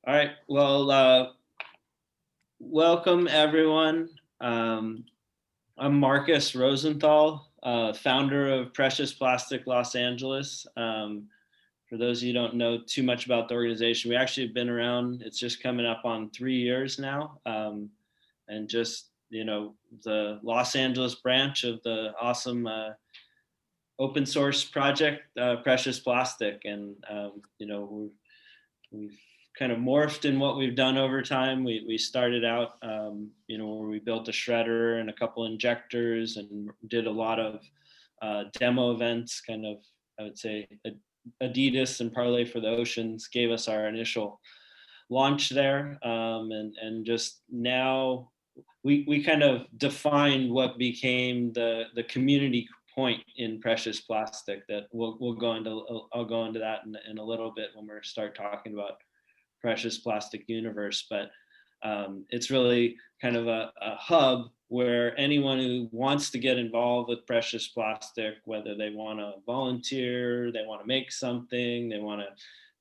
All right. Well, welcome everyone. Um, I'm Marcus Rosenthal, founder of Precious Plastic Los Angeles. For those of you who don't know too much about the organization, we actually have been around. It's just coming up on 3 years now, and just the Los Angeles branch of the awesome open source project, Precious Plastic, and we've kind of morphed in what we've done over time. We started out, where we built a shredder and a couple injectors and did a lot of demo events. Kind of, I would say, Adidas and Parlay for the Oceans gave us our initial launch there, and just now we kind of defined what became the community point in Precious Plastic that we'll go into. I'll go into that in a little bit when we start talking about Precious Plastic Universe. But it's really kind of a hub where anyone who wants to get involved with Precious Plastic, whether they want to volunteer, they want to make something, they want to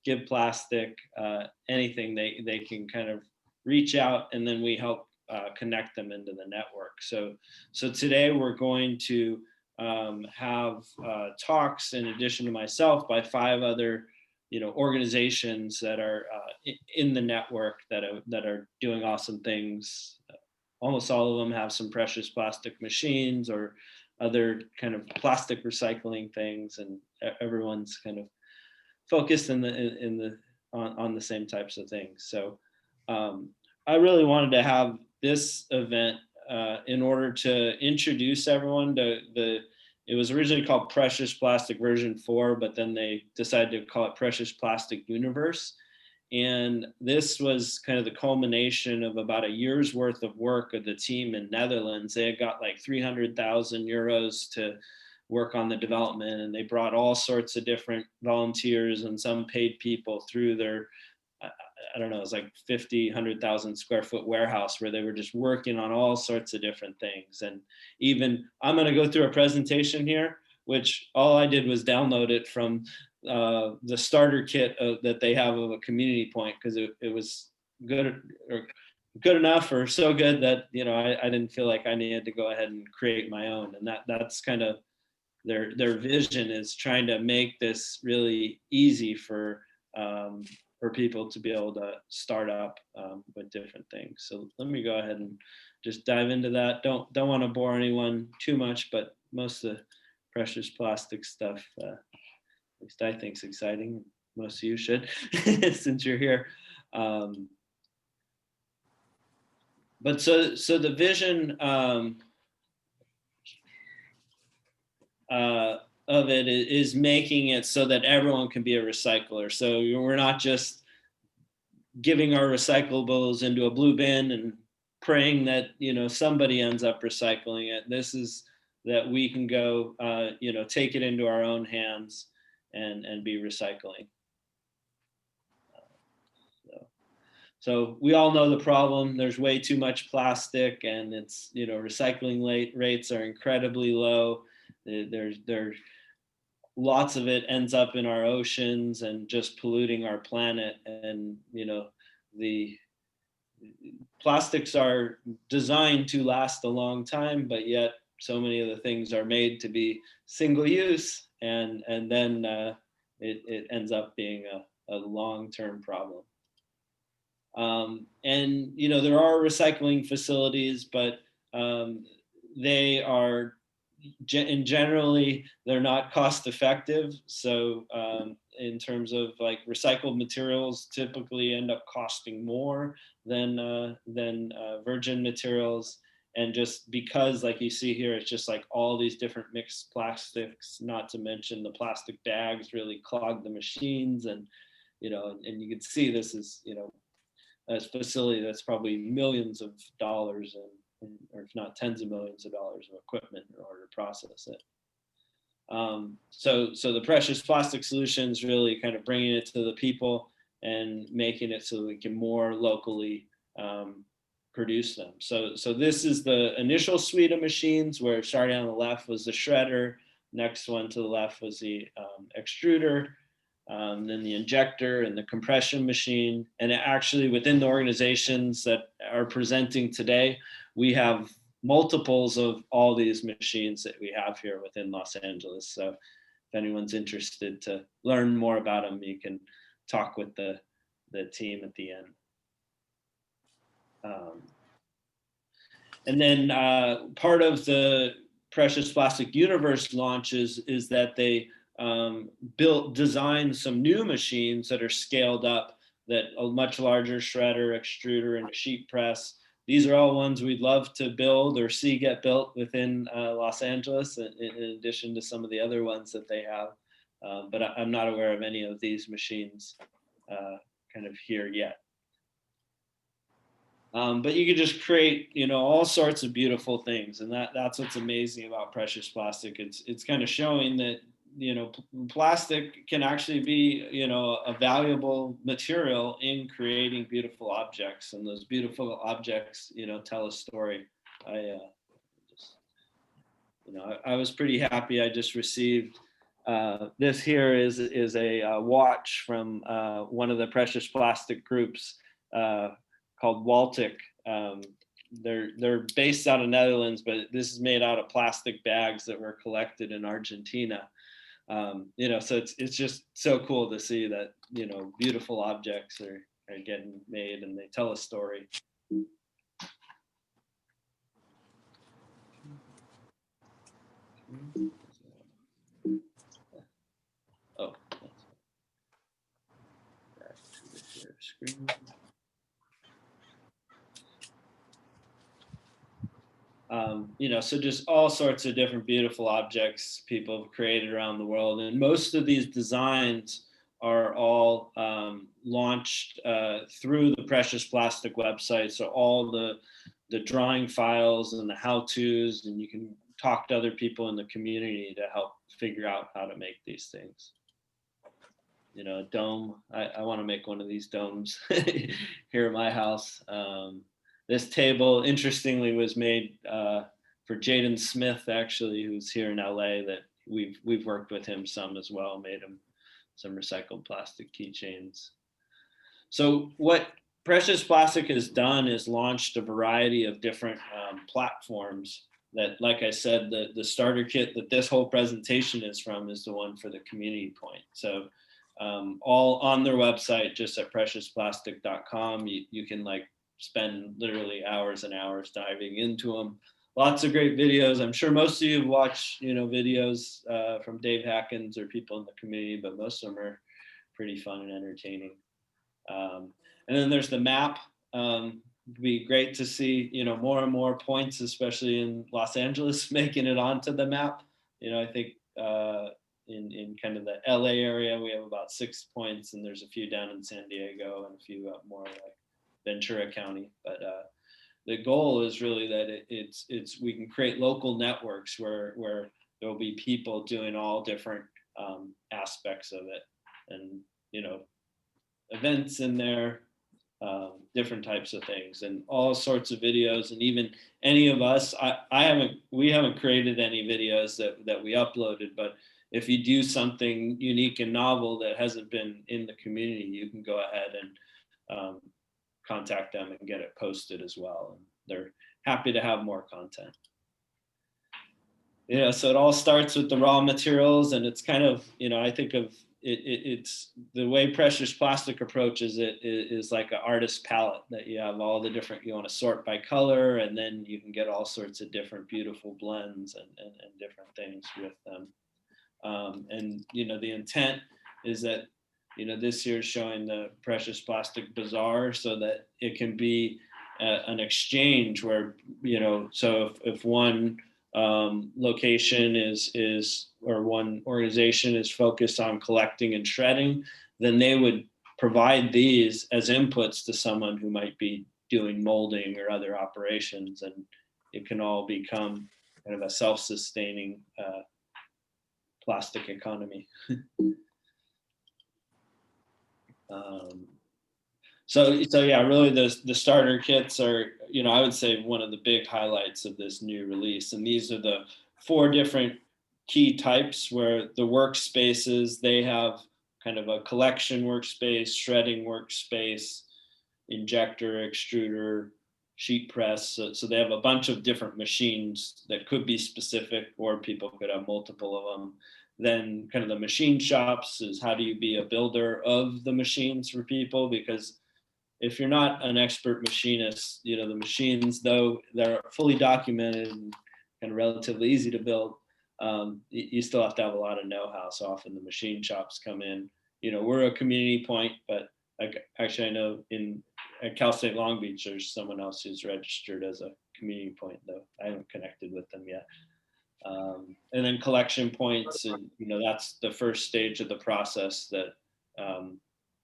give plastic, anything, they can kind of reach out, and then we help connect them into the network. So today we're going to have talks, in addition to myself, by 5 other organizations that are in the network that are doing awesome things. Almost all of them have some precious plastic machines or other kind of plastic recycling things, and everyone's kind of focused on the same types of things. So I really wanted to have this event in order to introduce everyone to it was originally called Precious Plastic version 4, but then they decided to call it Precious Plastic Universe. And this was kind of the culmination of about a year's worth of work of the team in Netherlands. They had got like 300,000 euros to work on the development, and they brought all sorts of different volunteers and some paid people through their, I don't know, it was like 50, 100,000 square foot warehouse where they were just working on all sorts of different things. And even, I'm going to go through a presentation here, which all I did was download it from the starter kit that they have of a community point, because it was good enough, or so good that I didn't feel like I needed to go ahead and create my own. And that's kind of their vision, is trying to make this really easy for people to be able to start up with different things. So let me go ahead and just dive into that. Don't want to bore anyone too much, but most of the precious plastic stuff, at least I think, is exciting. Most of you should, since you're here. But so the vision of it is making it so that everyone can be a recycler. So we're not just giving our recyclables into a blue bin and praying that somebody ends up recycling it. This is that we can go take it into our own hands and be recycling. So we all know the problem. There's way too much plastic, and it's recycling rates are incredibly low. There's lots of it ends up in our oceans and just polluting our planet. And the plastics are designed to last a long time, but yet so many of the things are made to be single use, and then it ends up being a long-term problem. And there are recycling facilities, but they are generally they're not cost effective. So in terms of like recycled materials, typically end up costing more than virgin materials. And just because, like you see here, it's just like all these different mixed plastics, not to mention the plastic bags really clog the machines. And and you can see this is a facility that's probably millions of dollars, or if not tens of millions of dollars of equipment in order to process it. So the Precious Plastic Solutions really kind of bringing it to the people and making it so that we can more locally produce them. So this is the initial suite of machines, where starting on the left was the shredder, next one to the left was the extruder, then the injector and the compression machine. And actually within the organizations that are presenting today, we have multiples of all these machines that we have here within Los Angeles. So if anyone's interested to learn more about them, you can talk with the team at the end. And then part of the Precious Plastic Universe launches is that they design some new machines that are scaled up, that a much larger shredder, extruder, and a sheet press. These are all ones we'd love to build or see get built within Los Angeles, in addition to some of the other ones that they have. But I'm not aware of any of these machines kind of here yet. But you can just create, all sorts of beautiful things, and that's what's amazing about precious plastic. It's kind of showing that plastic can actually be a valuable material in creating beautiful objects, and those beautiful objects tell a story. I was pretty happy. I just received this here is a watch from one of the precious plastic groups called Waltic. They're based out of Netherlands, but this is made out of plastic bags that were collected in Argentina. So it's just so cool to see that beautiful objects are getting made and they tell a story. Oh, back to the share screen. So just all sorts of different beautiful objects people have created around the world. And most of these designs are all launched through the Precious Plastic website. So all the drawing files and the how-tos, and you can talk to other people in the community to help figure out how to make these things. A dome, I want to make one of these domes here at my house. This table, interestingly, was made for Jaden Smith, actually, who's here in LA. That we've worked with him some as well, made him some recycled plastic keychains. So what Precious Plastic has done is launched a variety of different platforms that, like I said, the starter kit that this whole presentation is from is the one for the community point. So all on their website, just at preciousplastic.com, you can spend literally hours and hours diving into them. Lots of great videos. I'm sure most of you have watched, videos from Dave Hackins or people in the community, but most of them are pretty fun and entertaining. And then there's the map. It'd be great to see, more and more points, especially in Los Angeles, making it onto the map. I think in kind of the LA area, we have about 6 points, and there's a few down in San Diego and a few up more like Ventura County. But the goal is really that it's we can create local networks where there'll be people doing all different aspects of it, and events in there, different types of things, and all sorts of videos. And even any of us, we haven't created any videos that we uploaded, but if you do something unique and novel that hasn't been in the community, you can go ahead and contact them and get it posted as well. And they're happy to have more content. So it all starts with the raw materials, and it's kind of, I think of it's the way Precious Plastic approaches it is like an artist palette, that you have all the different, you want to sort by color, and then you can get all sorts of different beautiful blends and different things with them. And the intent is that this year is showing the Precious Plastic Bazaar, so that it can be an exchange where so if one location is or one organization is focused on collecting and shredding, then they would provide these as inputs to someone who might be doing molding or other operations, and it can all become kind of a self-sustaining plastic economy. So yeah, really the starter kits are, I would say, one of the big highlights of this new release. And these are the 4 different key types, where the workspaces, they have kind of a collection workspace, shredding workspace, injector, extruder, sheet press. So they have a bunch of different machines that could be specific, or people could have multiple of them. Then kind of the machine shops is how do you be a builder of the machines for people? Because if you're not an expert machinist, you know, the machines, though they're fully documented and kind of relatively easy to build, you still have to have a lot of know-how. So often the machine shops come in. You know, we're a community point, but like, actually I know at Cal State Long Beach, there's someone else who's registered as a community point, though I haven't connected with them yet. And then collection points, and you know, that's the first stage of the process that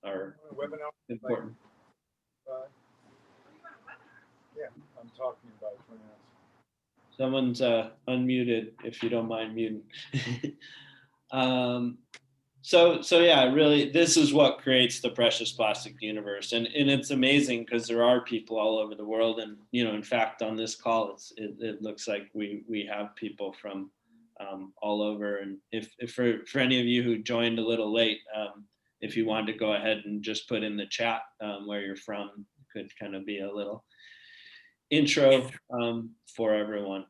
are important. Yeah, I'm talking about it. Someone's unmuted, if you don't mind muting. So yeah, really, this is what creates the precious plastic universe, and it's amazing because there are people all over the world, and you know, in fact, on this call, it looks like we have people from all over. And if for any of you who joined a little late, if you wanted to go ahead and just put in the chat where you're from, could kind of be a little intro for everyone.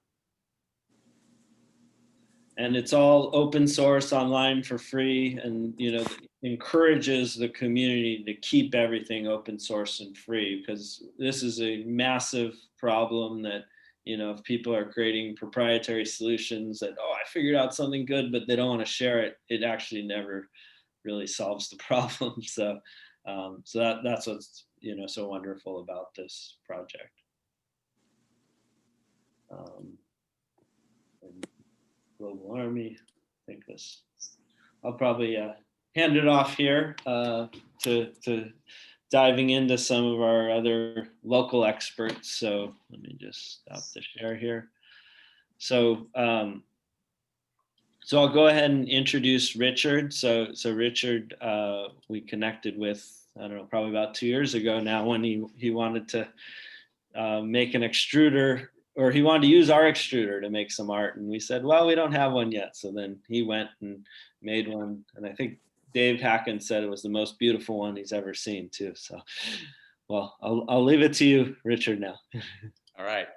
And it's all open source online for free, and you know, encourages the community to keep everything open source and free, because this is a massive problem that, you know, if people are creating proprietary solutions that, oh, I figured out something good, but they don't want to share it, it actually never really solves the problem. So that's what's, you know, so wonderful about this project. And Global Army, I think this, I'll probably hand it off here to diving into some of our other local experts. So let me just stop the share here. So so I'll go ahead and introduce Richard. So Richard, we connected with, I don't know, probably about 2 years ago now, when he wanted to make an extruder, or he wanted to use our extruder to make some art. And we said, well, we don't have one yet. So then he went and made one. And I think Dave Hacken said it was the most beautiful one he's ever seen too. So, well, I'll leave it to you, Richard, now. All right.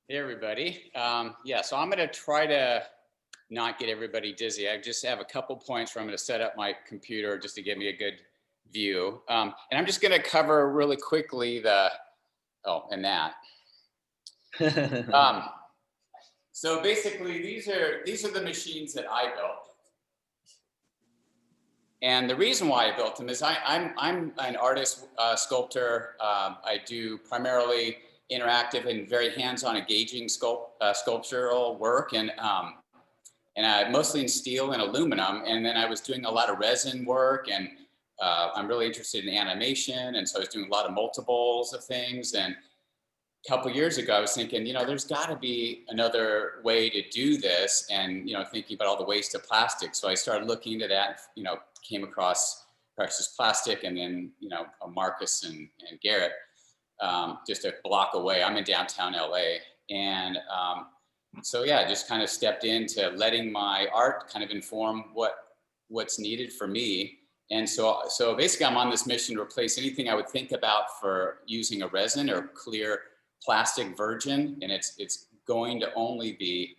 Hey, everybody. Yeah, so I'm going to try to not get everybody dizzy. I just have a couple points where I'm going to set up my computer just to give me a good view. And I'm just going to cover really quickly and that. So basically, these are the machines that I built. And the reason why I built them is I'm an artist, sculptor. I do primarily interactive and very hands-on engaging sculptural work, and mostly in steel and aluminum. And then I was doing a lot of resin work, and I'm really interested in animation, and so I was doing a lot of multiples of things. And a couple of years ago, I was thinking, you know, there's got to be another way to do this, and you know, thinking about all the waste of plastic. So I started looking into that. You know, came across Precious Plastic, and then you know, Marcus and Garrett, just a block away. I'm in downtown LA, and so yeah, I just kind of stepped into letting my art kind of inform what's needed for me. And so basically, I'm on this mission to replace anything I would think about for using a resin or clear plastic virgin, and it's going to only be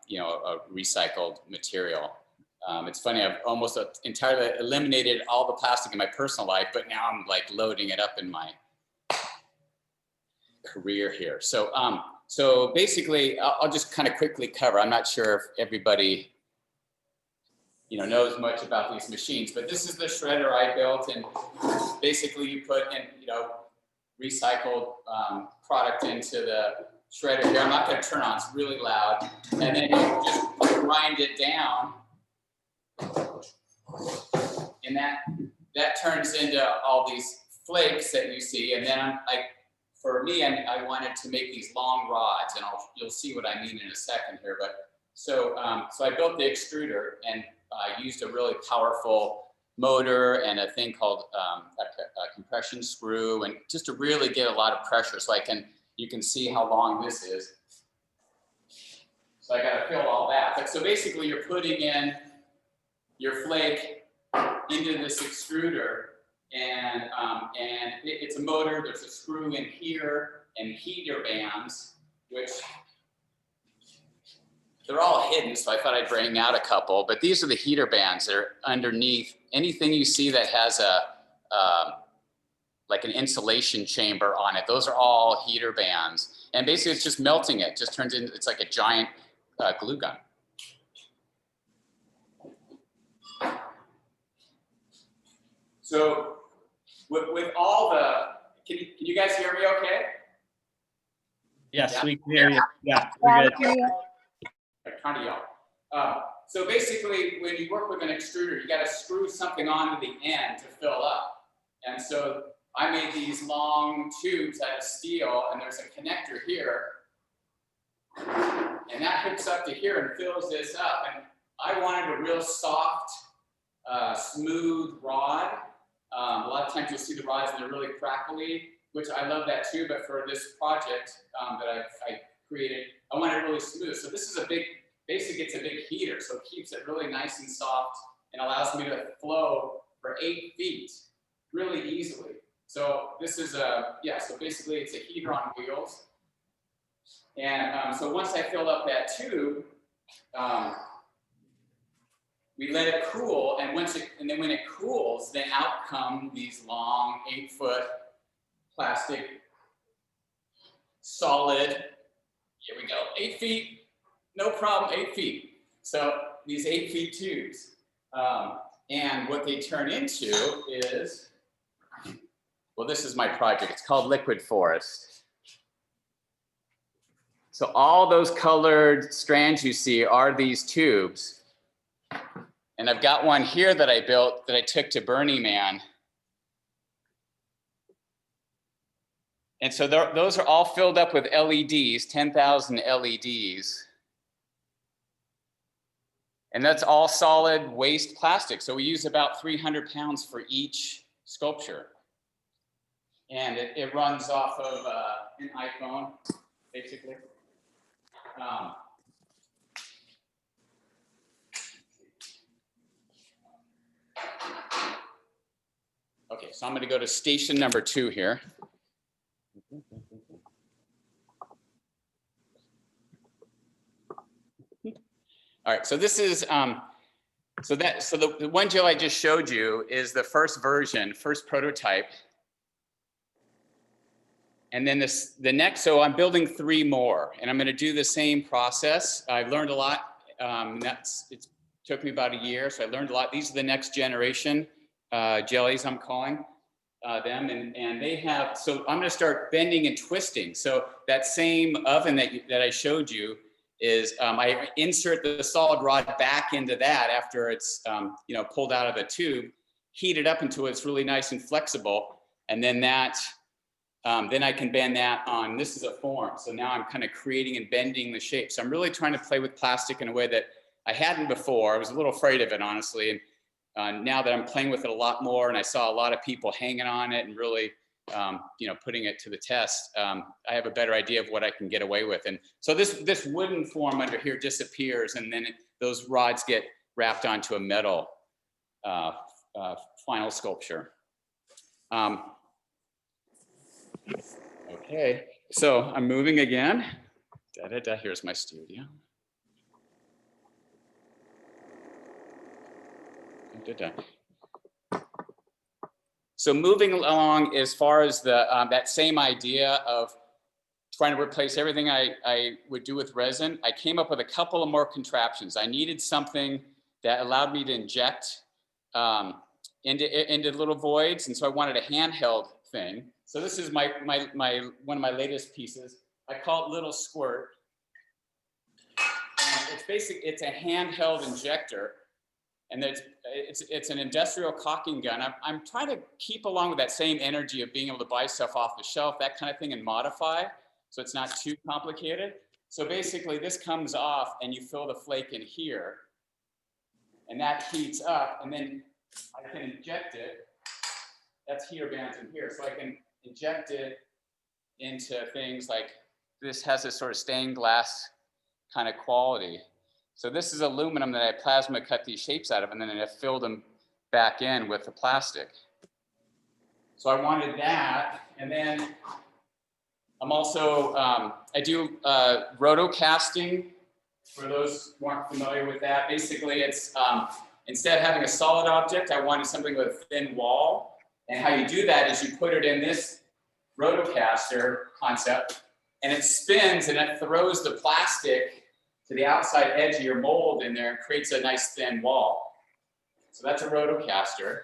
you know, a recycled material. It's funny, I've almost entirely eliminated all the plastic in my personal life, but now I'm like loading it up in my career here. So basically, I'll just kind of quickly cover. I'm not sure if everybody, you know, knows much about these machines, but this is the shredder I built, and basically you put in, you know, recycled product into the shredder here. I'm not going to turn on; it's really loud. And then you just grind it down, and that turns into all these flakes that you see. And then for me, I wanted to make these long rods, and you'll see what I mean in a second here. But so I built the extruder, and I used a really powerful motor and a thing called a compression screw, and just to really get a lot of pressure. So you can see how long this is. So I got to fill all that. But so basically, you're putting in your flake into this extruder, and it's a motor. There's a screw in here and heater bands, which they're all hidden, so I thought I'd bring out a couple. But these are the heater bands that are underneath anything you see that has a like an insulation chamber on it. Those are all heater bands, and basically it's just melting it. Just turns into, it's like a giant glue gun. So with all the, can you guys hear me okay? Yes, Yeah. we can hear you. Yeah, we're good. Kind of yell. So basically, when you work with an extruder, you got to screw something onto the end to fill up. And so I made these long tubes out of steel, and there's a connector here, and that hooks up to here and fills this up. And I wanted a real soft, smooth rod. A lot of times you'll see the rods and they're really crackly, which I love that too. But for this project that I created, I want it really smooth. So this is a big, basically it's a big heater. So it keeps it really nice and soft and allows me to flow for 8 feet really easily. So this is yeah, so basically it's a heater on wheels. And so once I filled up that tube, we let it cool, and then when it cools, then out come these long 8-foot plastic solid. Here we go, 8 feet, no problem, 8 feet. So these 8 feet tubes, and what they turn into is, well, this is my project. It's called Liquid Forest. So all those colored strands you see are these tubes. And I've got one here that I built that I took to Burning Man. And so those are all filled up with LEDs, 10,000 LEDs. And that's all solid waste plastic. So we use about 300 pounds for each sculpture. And it runs off of an iPhone, basically. Okay, so I'm going to go to station number 2 here. All right, so this is so the one gel I just showed you is the first version, first prototype. And then the next, so I'm building 3 more, and I'm going to do the same process. I've learned a lot. It took me about a year, so I learned a lot. These are the next generation jellies, I'm calling them, and they have. So I'm going to start bending and twisting. So that same oven that I showed you is I insert the solid rod back into that after it's pulled out of the tube, heat it up until it's really nice and flexible, and then that. Then I can bend that on, this is a form. So now I'm kind of creating and bending the shape. So I'm really trying to play with plastic in a way that I hadn't before. I was a little afraid of it, honestly. And now that I'm playing with it a lot more, and I saw a lot of people hanging on it and really, putting it to the test, I have a better idea of what I can get away with. And so this wooden form under here disappears, and then those rods get wrapped onto a metal final sculpture. Okay, so I'm moving again. Here's my studio. So moving along as far as that same idea of trying to replace everything I would do with resin, I came up with a couple of more contraptions. I needed something that allowed me to inject into little voids, and so I wanted a handheld thing. So this is one of my latest pieces. I call it Little Squirt. And it's a handheld injector, and it's an industrial caulking gun. I'm trying to keep along with that same energy of being able to buy stuff off the shelf, that kind of thing, and modify, so it's not too complicated. So basically this comes off and you fill the flake in here, and that heats up, and then I can inject it. That's heater bands in here, so I can inject it into things like this. Has this sort of stained glass kind of quality. So this is aluminum that I plasma cut these shapes out of, and then I filled them back in with the plastic. So I wanted that. And then I'm also, I do rotocasting. For those who aren't familiar with that, basically it's, instead of having a solid object, I wanted something with a thin wall. And how you do that is you put it in this rotocaster concept, and it spins and it throws the plastic to the outside edge of your mold in there and creates a nice thin wall. So that's a rotocaster.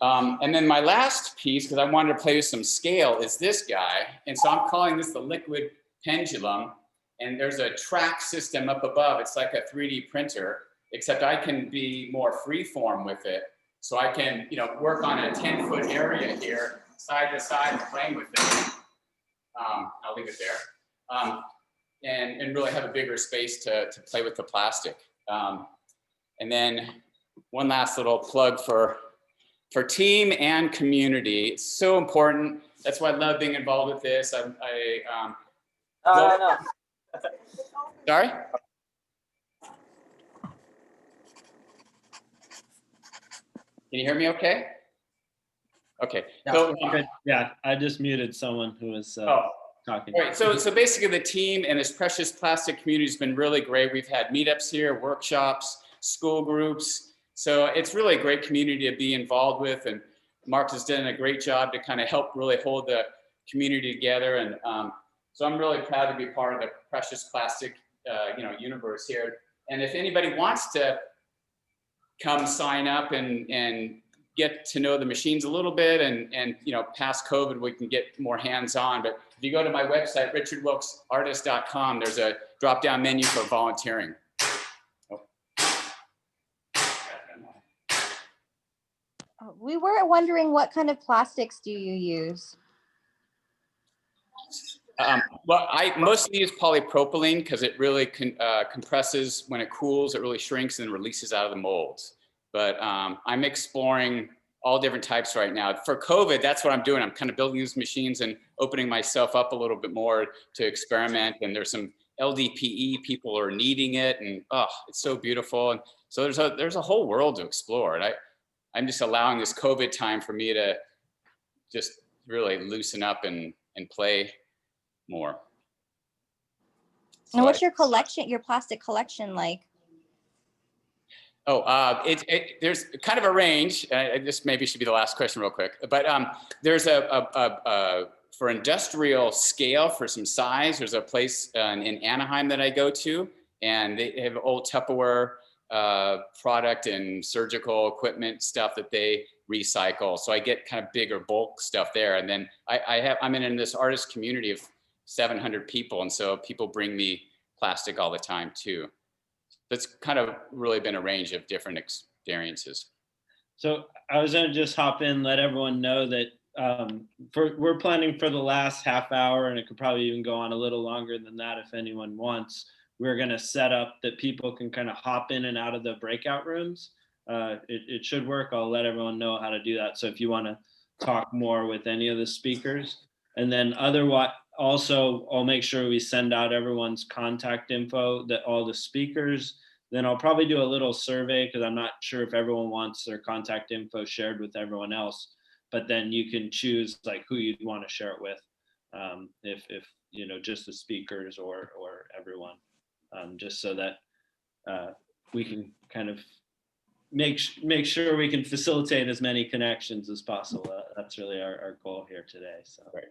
And then my last piece, because I wanted to play with some scale, is this guy. And so I'm calling this the liquid pendulum. And there's a track system up above. It's like a 3D printer, except I can be more freeform with it. So I can, work on a 10-foot area here, side to side, and playing with it. I'll leave it there. And really have a bigger space to play with the plastic. And then one last little plug for team and community. It's so important. That's why I love being involved with this. No. Sorry? Can you hear me okay? Okay. So, Yeah, I just muted someone who was talking. Right. So basically the team and this precious plastic community has been really great. We've had meetups here, workshops, school groups. So it's really a great community to be involved with. And Mark has done a great job to kind of help really hold the community together. And so I'm really proud to be part of the precious plastic, universe here. And if anybody wants to come sign up and get to know the machines a little bit, and past COVID, we can get more hands-on. But if you go to my website, richardwilksartist.com, there's a drop-down menu for volunteering. We were wondering, what kind of plastics do you use? Well, I mostly use polypropylene because it really compresses when it cools. It really shrinks and releases out of the molds. But I'm exploring all different types right now. For COVID, that's what I'm doing. I'm kind of building these machines and opening myself up a little bit more to experiment. And there's some LDPE people are needing it, and it's so beautiful. And so there's a whole world to explore. And I'm just allowing this COVID time for me to just really loosen up and play more. And what's your collection, your plastic collection like? There's kind of a range. This maybe should be the last question real quick, but there's for industrial scale, for some size, there's a place in Anaheim that I go to, and they have old Tupperware product and surgical equipment stuff that they recycle. So I get kind of bigger bulk stuff there. And then I'm in this artist community of 700 people. And so people bring me plastic all the time too. That's kind of really been a range of different experiences. So I was going to just hop in, let everyone know that we're planning for the last half hour, and it could probably even go on a little longer than that if anyone wants. We're going to set up that people can kind of hop in and out of the breakout rooms. It should work. I'll let everyone know how to do that. So if you want to talk more with any of the speakers, and then otherwise, also, I'll make sure we send out everyone's contact info, that all the speakers. Then I'll probably do a little survey, because I'm not sure if everyone wants their contact info shared with everyone else. But then you can choose like who you'd want to share it with, if just the speakers or everyone, just so that we can kind of make sure we can facilitate as many connections as possible. That's really our goal here today. So. Right.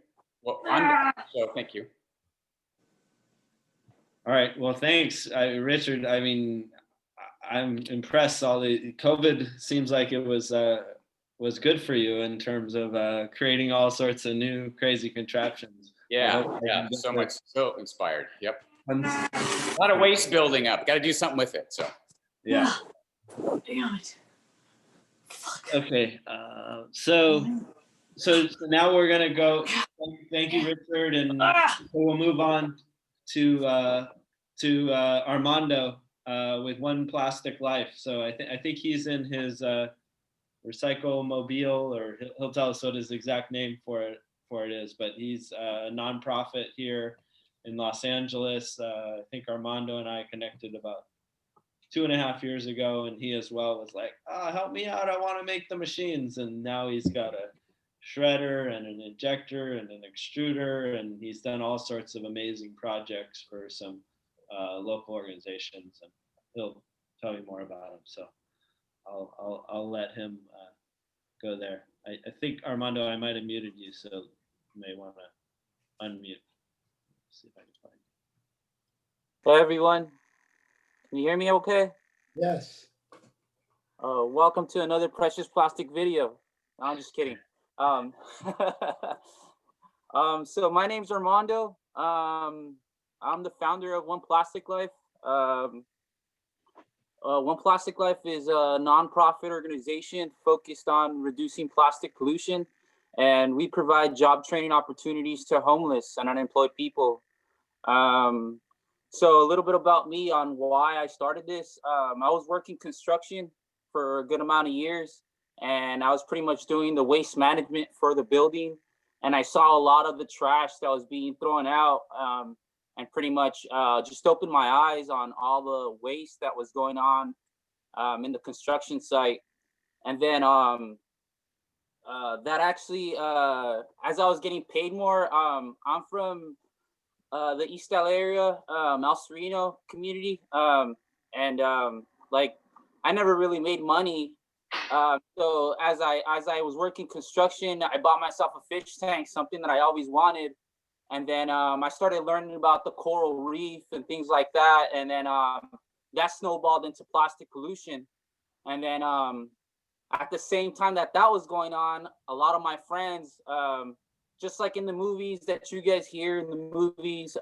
Well, so thank you. All right. Well, thanks, Richard. I mean, I'm impressed. All the COVID seems like it was good for you in terms of creating all sorts of new crazy contraptions. Yeah, so much, so inspired. Yep. A lot of waste building up. Got to do something with it. So. Yeah. Damn it. Okay. So now we're gonna go. Thank you, Richard, and we'll move on to Armando with One Plastic Life. So I think he's in his Recycle Mobile, or he'll tell us what his exact name for it is. But he's a nonprofit here in Los Angeles. I think Armando and I connected about 2.5 years ago, and he as well was like, help me out, I want to make the machines. And now he's got a shredder and an injector and an extruder, and he's done all sorts of amazing projects for some local organizations, and he'll tell you more about them. So I'll let him go there. I think, Armando, I might have muted you, so you may want to unmute. See if I can find you. Hey everyone, can you hear me okay? Yes. Welcome to another Precious Plastic video. No, I'm just kidding. So my name's Armando. I'm the founder of One Plastic Life. One Plastic Life is a nonprofit organization focused on reducing plastic pollution, and we provide job training opportunities to homeless and unemployed people. So a little bit about me on why I started this. I was working construction for a good amount of years, and I was pretty much doing the waste management for the building. And I saw a lot of the trash that was being thrown out, and pretty much just opened my eyes on all the waste that was going on in the construction site. And then that actually, as I was getting paid more, I'm from the East LA area, El Sereno community, and like I never really made money. So as I was working construction, I bought myself a fish tank, something that I always wanted. And then I started learning about the coral reef and things like that. And then that snowballed into plastic pollution. And then at the same time that was going on, a lot of my friends, just like in the movies that you guys hear in the movies,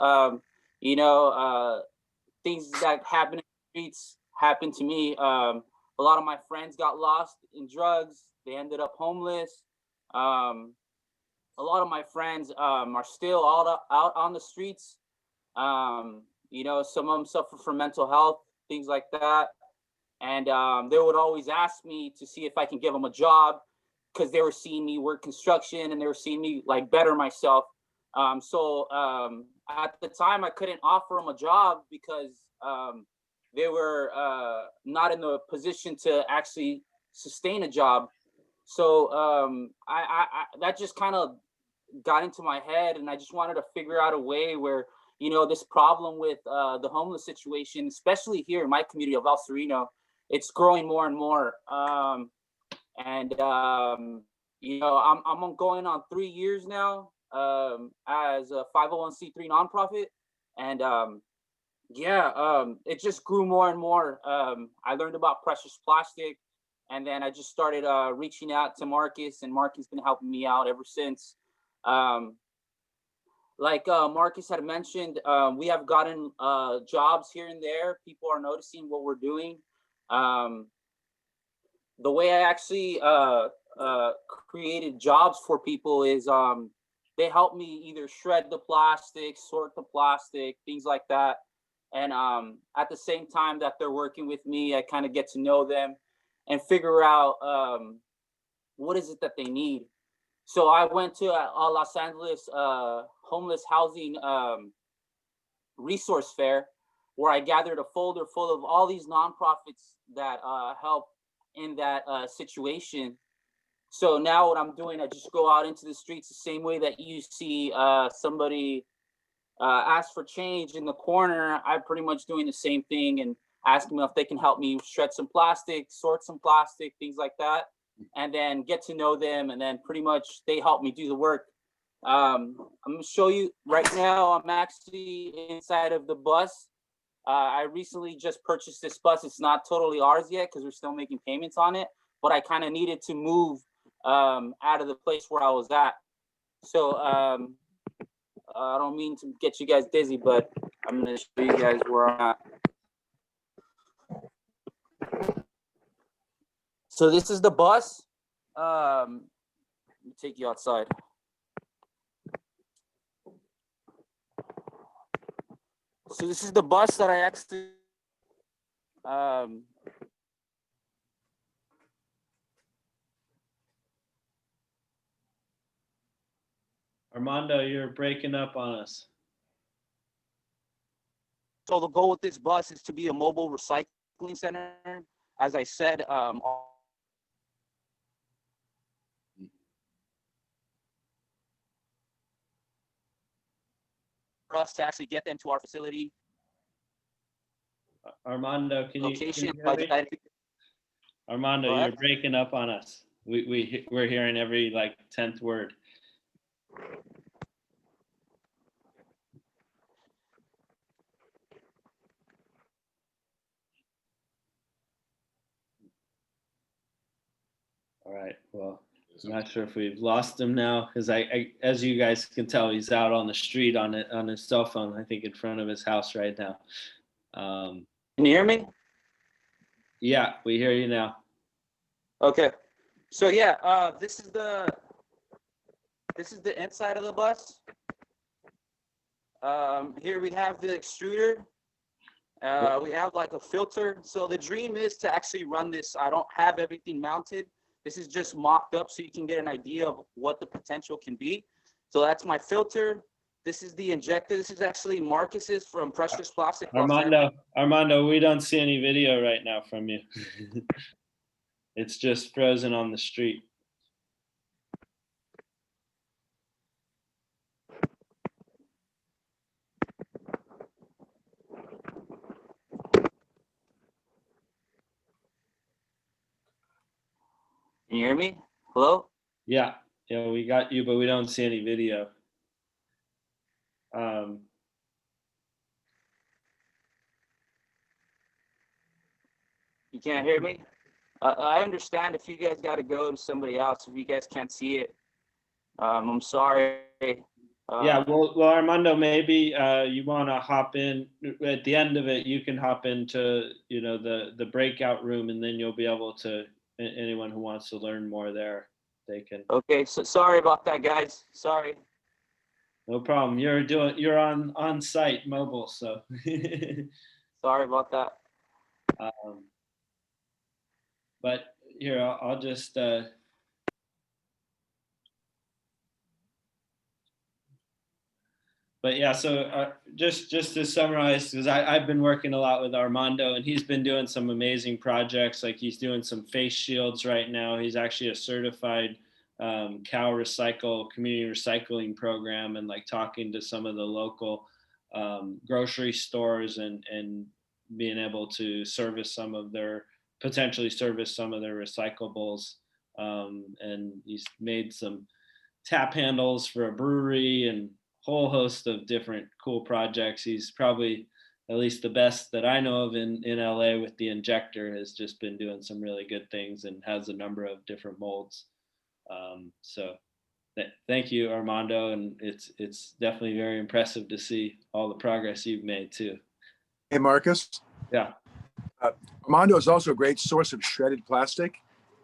things that happen in the streets happened to me. A lot of my friends got lost in drugs. They ended up homeless. A lot of my friends are still out on the streets. Some of them suffer from mental health, things like that. And they would always ask me to see if I can give them a job, because they were seeing me work construction and they were seeing me like better myself. So at the time I couldn't offer them a job because they were not in the position to actually sustain a job. So I that just kind of got into my head, and I just wanted to figure out a way where, this problem with the homeless situation, especially here in my community of El Sereno, it's growing more and more. I'm going on 3 years now as a 501c3 nonprofit, and it just grew more and more. I learned about precious plastic, and then I just started reaching out to Marcus, and Marcus has been helping me out ever since. Like Marcus had mentioned, we have gotten jobs here and there. People are noticing what we're doing. The way I actually created jobs for people is they help me either shred the plastic, sort the plastic, things like that. And at the same time that they're working with me, I kind of get to know them and figure out what is it that they need. So I went to a Los Angeles homeless housing resource fair, where I gathered a folder full of all these nonprofits that help in that situation. So now what I'm doing, I just go out into the streets the same way that you see somebody ask for change in the corner. I'm pretty much doing the same thing and asking them if they can help me shred some plastic, sort some plastic, things like that, and then get to know them, and then pretty much they help me do the work. I'm gonna show you right now. I'm actually inside of the bus. I recently just purchased this bus. It's not totally ours yet because we're still making payments on it, but I kind of needed to move out of the place where I was at. So I don't mean to get you guys dizzy, but I'm gonna show you guys where I'm at. So this is the bus. Let me take you outside. So this is the bus that I actually Armando, you're breaking up on us. So the goal with this bus is to be a mobile recycling recycling center. As I said, for us to actually get them to our facility Armando, can you location. hear me? Armando, Go you're ahead. breaking up on us. We're hearing every like 10th word. All right. Well, I'm not sure if we've lost him now, because as you guys can tell, he's out on the street on his cell phone. I think in front of his house right now. Can you hear me? Yeah, we hear you now. Okay. So yeah, this is the inside of the bus. Here we have the extruder. We have like a filter. So the dream is to actually run this. I don't have everything mounted. This is just mocked up so you can get an idea of what the potential can be. So that's my filter. This is the injector. This is actually Marcus's from Precious Plastic. Armando, we don't see any video right now from you. It's just frozen on the street. Can you hear me? Hello? Yeah, we got you, but we don't see any video. You can't hear me? I understand if you guys got to go to somebody else, if you guys can't see it. I'm sorry. Yeah, well, Armando, maybe you want to hop in at the end of it. You can hop into the breakout room, and then you'll be able to. Anyone who wants to learn more there, they can. Okay, so sorry about that, guys. Sorry. No problem. You're on site mobile, so. Sorry about that. But here, I'll just. But yeah, so just to summarize, because I've been working a lot with Armando, and he's been doing some amazing projects. Like he's doing some face shields right now. He's actually a certified cow recycle community recycling program, and like talking to some of the local grocery stores and being able to potentially service some of their recyclables. And he's made some tap handles for a brewery and whole host of different cool projects. He's probably at least the best that I know of in LA with the injector. Has just been doing some really good things and has a number of different molds. So thank you, Armando. And it's definitely very impressive to see all the progress you've made too. Hey, Marcus. Yeah. Armando is also a great source of shredded plastic.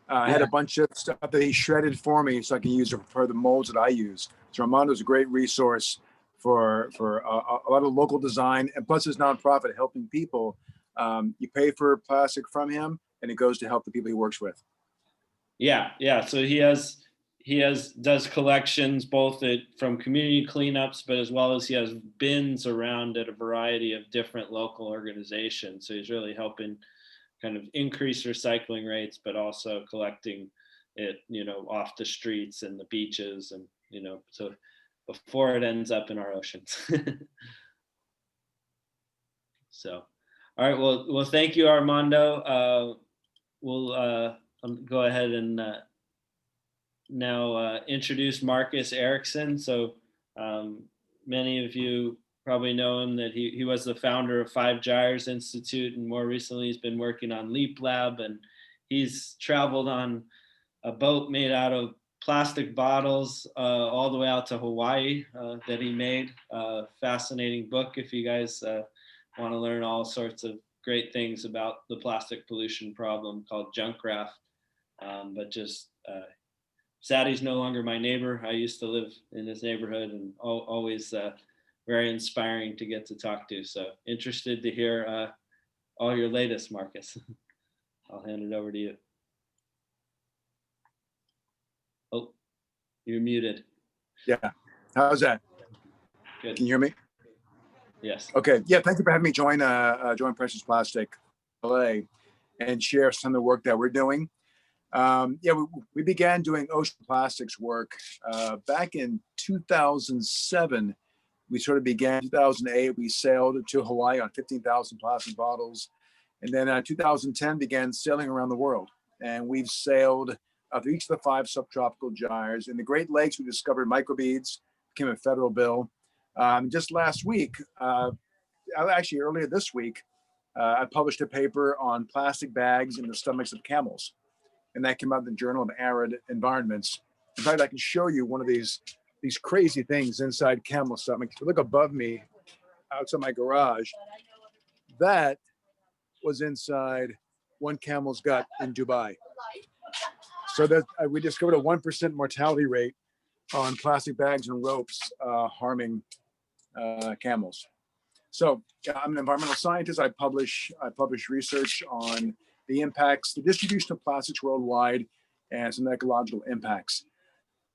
I had a bunch of stuff that he shredded for me so I can use it for the molds that I use. So Armando is a great resource for a lot of local design, and plus his nonprofit helping people. You pay for plastic from him, and it goes to help the people he works with. Yeah. So he does collections both from community cleanups, but as well as he has bins around at a variety of different local organizations. So he's really helping kind of increase recycling rates, but also collecting it, off the streets and the beaches, and so before it ends up in our oceans. So, all right, well, thank you, Armando. We'll go ahead and now introduce Marcus Erickson. So many of you probably know him, that he was the founder of Five Gyres Institute, and more recently he's been working on Leap Lab, and he's traveled on a boat made out of plastic bottles all the way out to Hawaii that he made. Fascinating book if you guys want to learn all sorts of great things about the plastic pollution problem, called Junk Raft. But just sad he's no longer my neighbor. I used to live in this neighborhood, and always very inspiring to get to talk to. So interested to hear all your latest, Marcus. I'll hand it over to you. Oh, you're muted. Yeah. How's that? Good. Can you hear me? Yes. Okay. Yeah. Thank you for having me join Precious Plastic. LA and share some of the work that we're doing. Yeah, we began doing ocean plastics work back in 2007. We sort of began in 2008. We sailed to Hawaii on 15,000 plastic bottles. And then 2010 began sailing around the world. And we've sailed through each of the 5 subtropical gyres. In the Great Lakes, we discovered microbeads, became a federal bill. Just last week, actually earlier this week, I published a paper on plastic bags in the stomachs of camels. And that came out in the Journal of Arid Environments. In fact, I can show you one of these crazy things inside camel stomachs. If you look above me, outside my garage, that was inside one camel's gut in Dubai. So that we discovered a 1% mortality rate on plastic bags and ropes harming camels. So I'm an environmental scientist. I publish research on the impacts, the distribution of plastics worldwide, and some ecological impacts.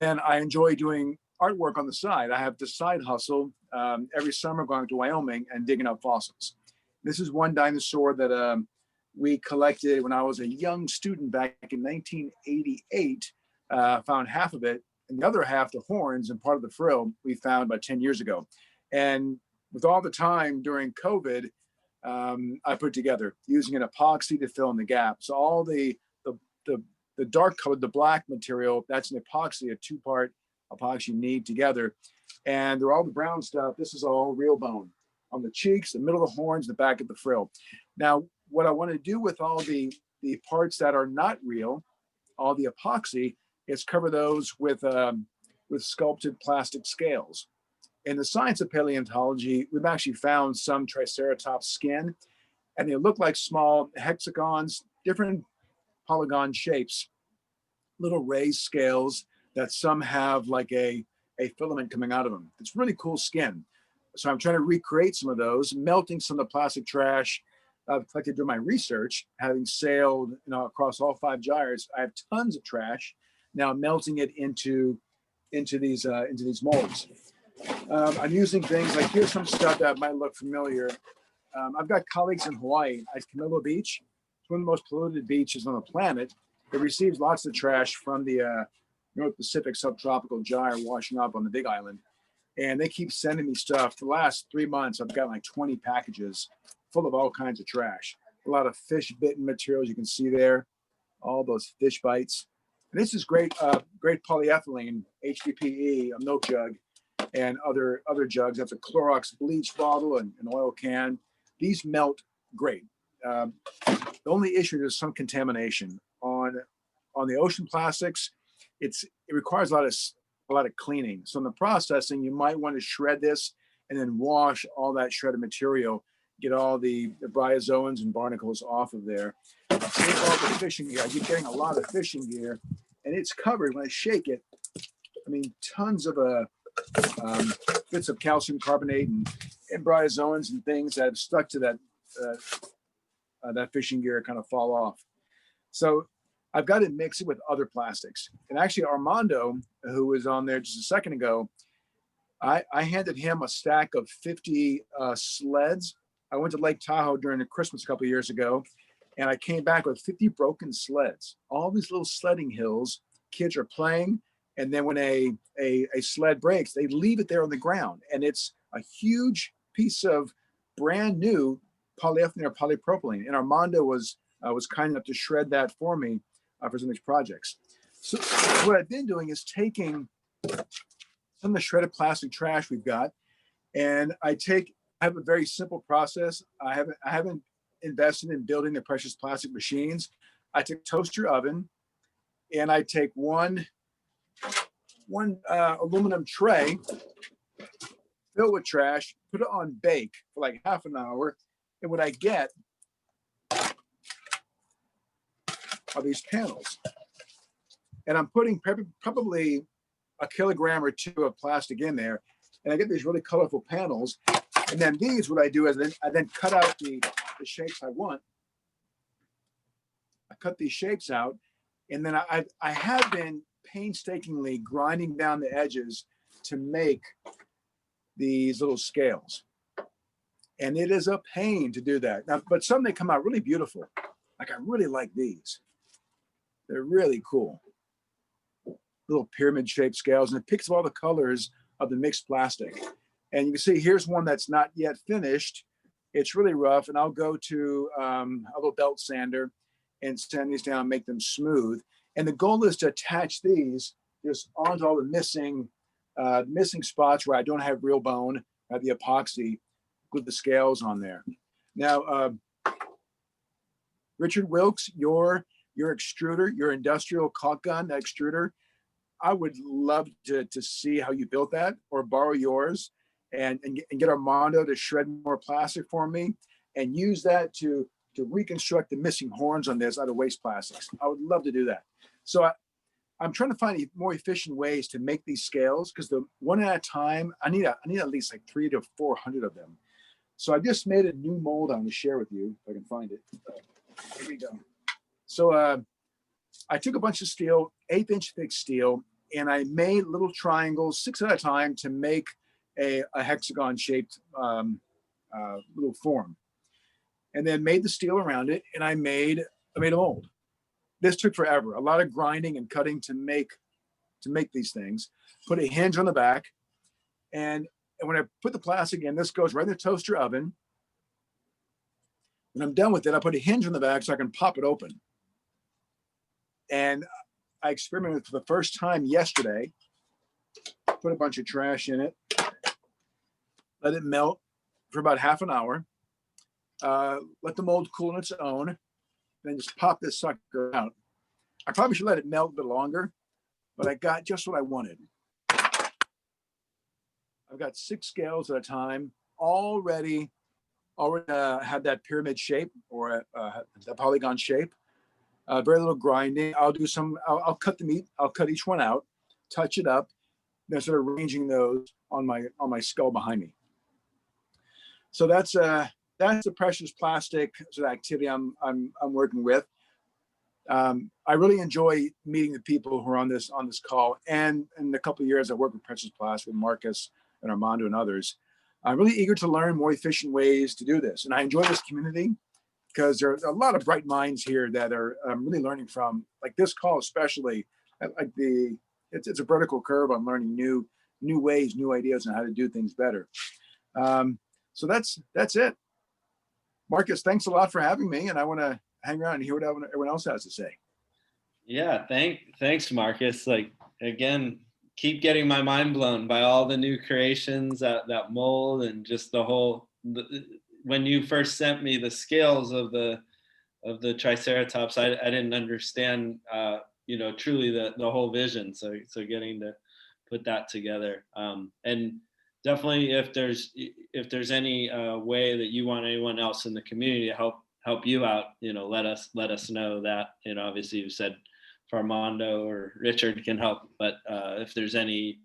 And I enjoy doing artwork on the side. I have this side hustle every summer going to Wyoming and digging up fossils. This is one dinosaur that we collected when I was a young student back in 1988. Found half of it, and the other half, the horns and part of the frill, we found about 10 years ago. And with all the time during COVID, I put together using an epoxy to fill in the gaps. So all the dark colored, the black material, that's an epoxy, a 2-part epoxy knead together. And they're all the brown stuff. This is all real bone on the cheeks, the middle of the horns, the back of the frill. Now, what I want to do with all the parts that are not real, all the epoxy, is cover those with sculpted plastic scales. In the science of paleontology, we've actually found some Triceratops skin, and they look like small hexagons, different polygon shapes, little raised scales that some have like a filament coming out of them. It's really cool skin. So I'm trying to recreate some of those, melting some of the plastic trash I've collected during my research, having sailed across all 5 gyres. I have tons of trash, now melting it into these molds. I'm using things like, here's some stuff that might look familiar. I've got colleagues in Hawaii at Camilo Beach. It's one of the most polluted beaches on the planet. It receives lots of trash from the North Pacific subtropical gyre washing up on the Big Island. And they keep sending me stuff. For the last 3 months, I've got like 20 packages full of all kinds of trash. A lot of fish bitten materials you can see there, all those fish bites. And this is great polyethylene, HDPE, a milk jug, and other jugs. That's a Clorox bleach bottle and an oil can. These melt great. The only issue is some contamination on the ocean plastics. It requires a lot of cleaning. So in the processing, you might want to shred this and then wash all that shredded material, get all the bryozoans and barnacles off of there. Take all the fishing gear. I keep getting a lot of fishing gear, and it's covered. When I shake it, I mean, tons of bits of calcium carbonate and bryozoans and things that have stuck to that fishing gear kind of fall off. So I've got to mix it with other plastics. And actually Armando, who was on there just a second ago, I handed him a stack of 50 sleds. I went to Lake Tahoe during the Christmas a couple of years ago, and I came back with 50 broken sleds. All these little sledding hills, kids are playing, and then when a sled breaks, they leave it there on the ground. And it's a huge piece of brand new polyethylene or polypropylene. And Armando was kind enough to shred that for me for some of these projects. So what I've been doing is taking some of the shredded plastic trash we've got, and I have a very simple process. I haven't invested in building the precious plastic machines. I take toaster oven, and I take one aluminum tray, fill with trash, put it on bake for like half an hour, and what I get are these panels. And I'm putting probably a kilogram or 2 of plastic in there, and I get these really colorful panels. And then these, what I do is I then cut out the shapes I want. I cut these shapes out, and then I have been painstakingly grinding down the edges to make these little scales. And it is a pain to do that. Now, but some, they come out really beautiful. Like I really like these. They're really cool. Little pyramid shaped scales, and it picks up all the colors of the mixed plastic. And you can see here's one that's not yet finished. It's really rough, and I'll go to a little belt sander and sand these down and make them smooth. And the goal is to attach these just onto all the missing spots where I don't have real bone, I have the epoxy with the scales on there. Now, Richard Wilkes, your extruder, your industrial caulk gun extruder, I would love to see how you built that, or borrow yours and get Armando to shred more plastic for me and use that to reconstruct the missing horns on this out of waste plastics. I would love to do that. So I'm trying to find more efficient ways to make these scales, because the one at a time, I need at least like 300 to 400 of them. So I just made a new mold I'm going to share with you if I can find it. Here we go. So I took a bunch of steel, 1/8-inch thick steel, and I made little triangles, 6 at a time, to make a hexagon shaped little form. And then made the steel around it, and I made a mold. This took forever, a lot of grinding and cutting to make these things. Put a hinge on the back, and when I put the plastic in, this goes right in the toaster oven. When I'm done with it, I put a hinge on the back so I can pop it open. And I experimented for the first time yesterday. Put a bunch of trash in it, let it melt for about half an hour. Let the mold cool on its own, then just pop this sucker out. I probably should let it melt a bit longer, but I got just what I wanted. I've got 6 scales at a time, already have that pyramid shape, or the polygon shape. Very little grinding. I'll cut the meat. I'll cut each one out, touch it up, then start arranging those on my skull behind me. So that's the precious plastic sort of activity I'm working with. I really enjoy meeting the people who are on this call, and in a couple of years I worked with precious plastic with Marcus and Armando and others. I'm really eager to learn more efficient ways to do this, and I enjoy this community because there are a lot of bright minds here that I'm really learning from. Like this call especially, it's a vertical curve on learning new ways, new ideas on how to do things better. So that's it. Marcus, thanks a lot for having me, and I want to hang around and hear what everyone else has to say. Yeah, thanks, Marcus. Like, again, keep getting my mind blown by all the new creations, that mold, and just when you first sent me the scales of the Triceratops, I didn't understand, truly the whole vision. So getting to put that together, and definitely if there's any way that you want anyone else in the community to help you out, let us know that. Obviously you said Armando or Richard can help, but if there's any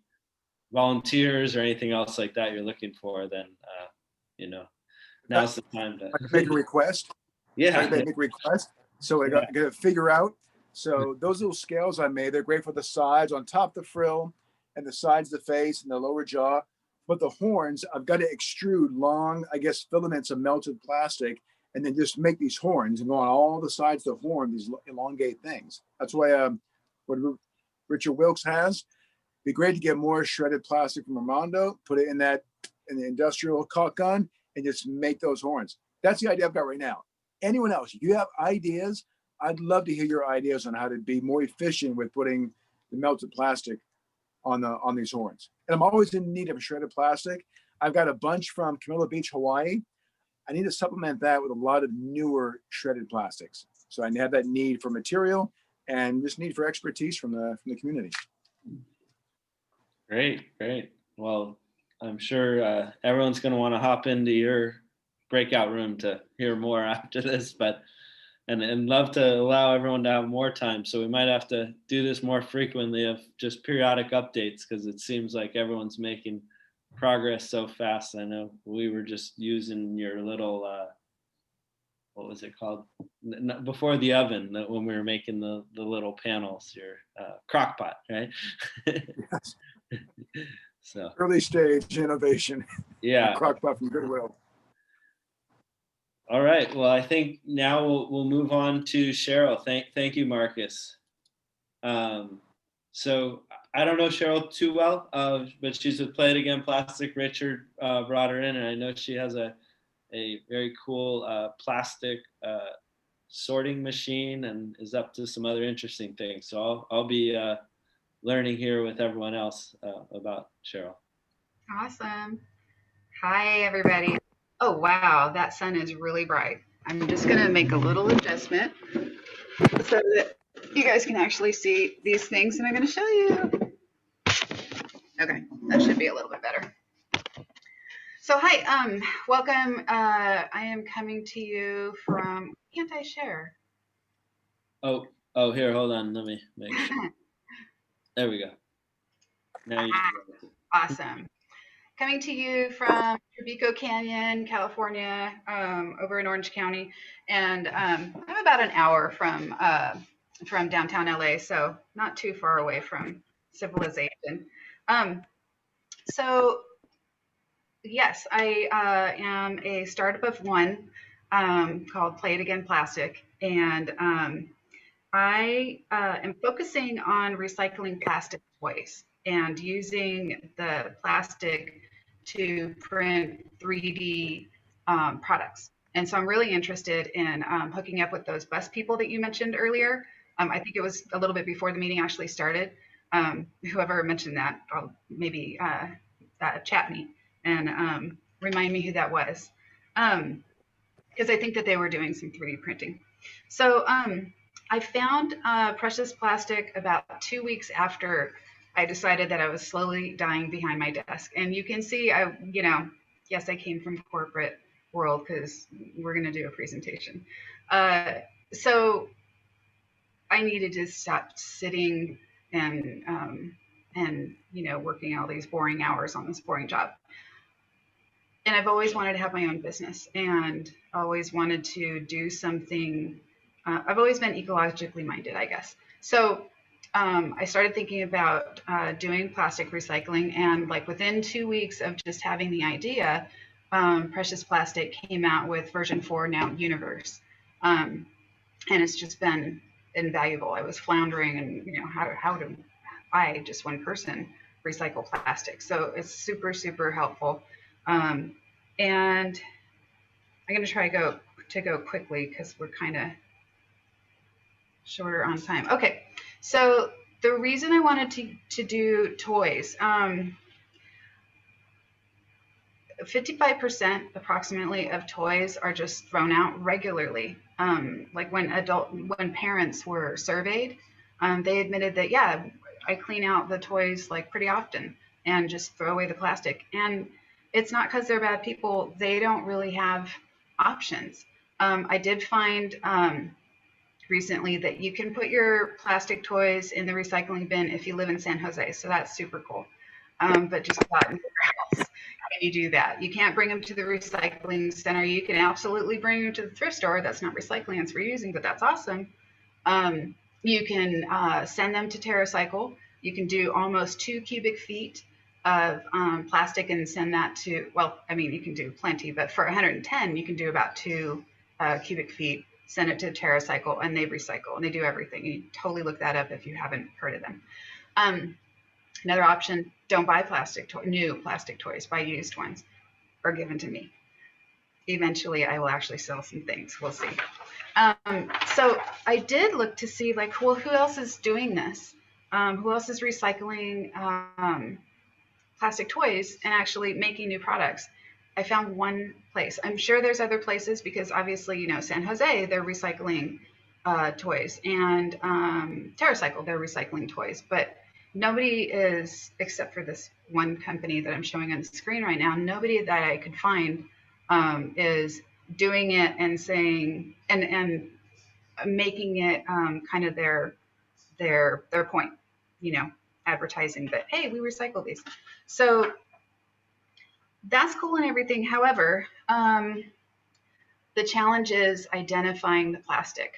volunteers or anything else like that you're looking for, then now's the time to I can make a request. Yeah. Make a request. So I got to figure out. So those little scales I made, they're great for the sides, on top the frill, and the sides of the face and the lower jaw. But the horns, I've got to extrude long, filaments of melted plastic, and then just make these horns and go on all the sides of the horn, these elongate things. That's why what Richard Wilkes has. Be great to get more shredded plastic from Armando, put it in the industrial caulk gun, and just make those horns. That's the idea I've got right now. Anyone else, if you have ideas, I'd love to hear your ideas on how to be more efficient with putting the melted plastic on these horns. And I'm always in need of shredded plastic. I've got a bunch from Camilla Beach, Hawaii. I need to supplement that with a lot of newer shredded plastics. So I have that need for material and this need for expertise from the community. Great. Well, I'm sure everyone's going to want to hop into your breakout room to hear more after this, and love to allow everyone to have more time. So we might have to do this more frequently, of just periodic updates, because it seems like everyone's making progress so fast. I know we were just using your little, what was it called? Before the oven, when we were making the little panels, your crock pot, right? Yes. So Early stage innovation. yeah. Crock pot from Goodwill. All right. Well, I think now we'll move on to Cheryl. Thank you, Marcus. So I don't know Cheryl too well, but she's with Play It Again Plastic. Richard brought her in, and I know she has a very cool plastic sorting machine and is up to some other interesting things. So I'll be learning here with everyone else about Cheryl. Awesome. Hi, everybody. Oh, wow, that sun is really bright. I'm just going to make a little adjustment so that you guys can actually see these things that I'm going to show you. Okay, that should be a little bit better. So hi, welcome. I am coming to you from, can't I share? Oh, here, hold on. Let me make sure. There we go. Now you can. Awesome. Coming to you from Tribeco Canyon, California, over in Orange County, and I'm about an hour from downtown LA, so not too far away from civilization. So yes, I am a startup of one called Play It Again Plastic, and I am focusing on recycling plastic toys and using the plastic to print 3D products. And so I'm really interested in hooking up with those bus people that you mentioned earlier. I think it was a little bit before the meeting actually started. Whoever mentioned that, I'll maybe chat me and remind me who that was. Because I think that they were doing some 3D printing. So I found precious plastic about 2 weeks after I decided that I was slowly dying behind my desk. And you can see, yes, I came from corporate world because we're going to do a presentation. So I needed to stop sitting and working all these boring hours on this boring job. And I've always wanted to have my own business and always wanted to do something. I've always been ecologically minded, I guess. So I started thinking about doing plastic recycling, and like within 2 weeks of just having the idea, Precious Plastic came out with version 4 now, Universe. And it's just been invaluable. I was floundering and, how do I, just one person, recycle plastic? So it's super, super helpful. And I'm going to try to go quickly because we're kind of shorter on time. Okay, so the reason I wanted to do toys, 55% approximately of toys are just thrown out regularly. Like when parents were surveyed, they admitted that, yeah, I clean out the toys like pretty often and just throw away the plastic. And it's not because they're bad people. They don't really have options. I did find recently that you can put your plastic toys in the recycling bin if you live in San Jose. So that's super cool. But just not in your house can you do that. You can't bring them to the recycling center. You can absolutely bring them to the thrift store. That's not recycling, it's reusing, but that's awesome. You can send them to TerraCycle. You can do almost 2 cubic feet of plastic and send that to, well, I mean, you can do plenty, but for 110, you can do about 2 cubic feet, send it to TerraCycle, and they recycle, and they do everything. You totally look that up if you haven't heard of them. Another option, don't buy new plastic toys, buy used ones, or given to me. Eventually, I will actually sell some things. We'll see. So I did look to see, like, well, who else is doing this? Who else is recycling plastic toys and actually making new products? I found one place. I'm sure there's other places because obviously, San Jose, they're recycling toys, and TerraCycle, they're recycling toys, but nobody is, except for this one company that I'm showing on the screen right now, nobody that I could find is doing it and saying and making it kind of their point, advertising that, hey, we recycle these. So that's cool and everything. However, the challenge is identifying the plastic.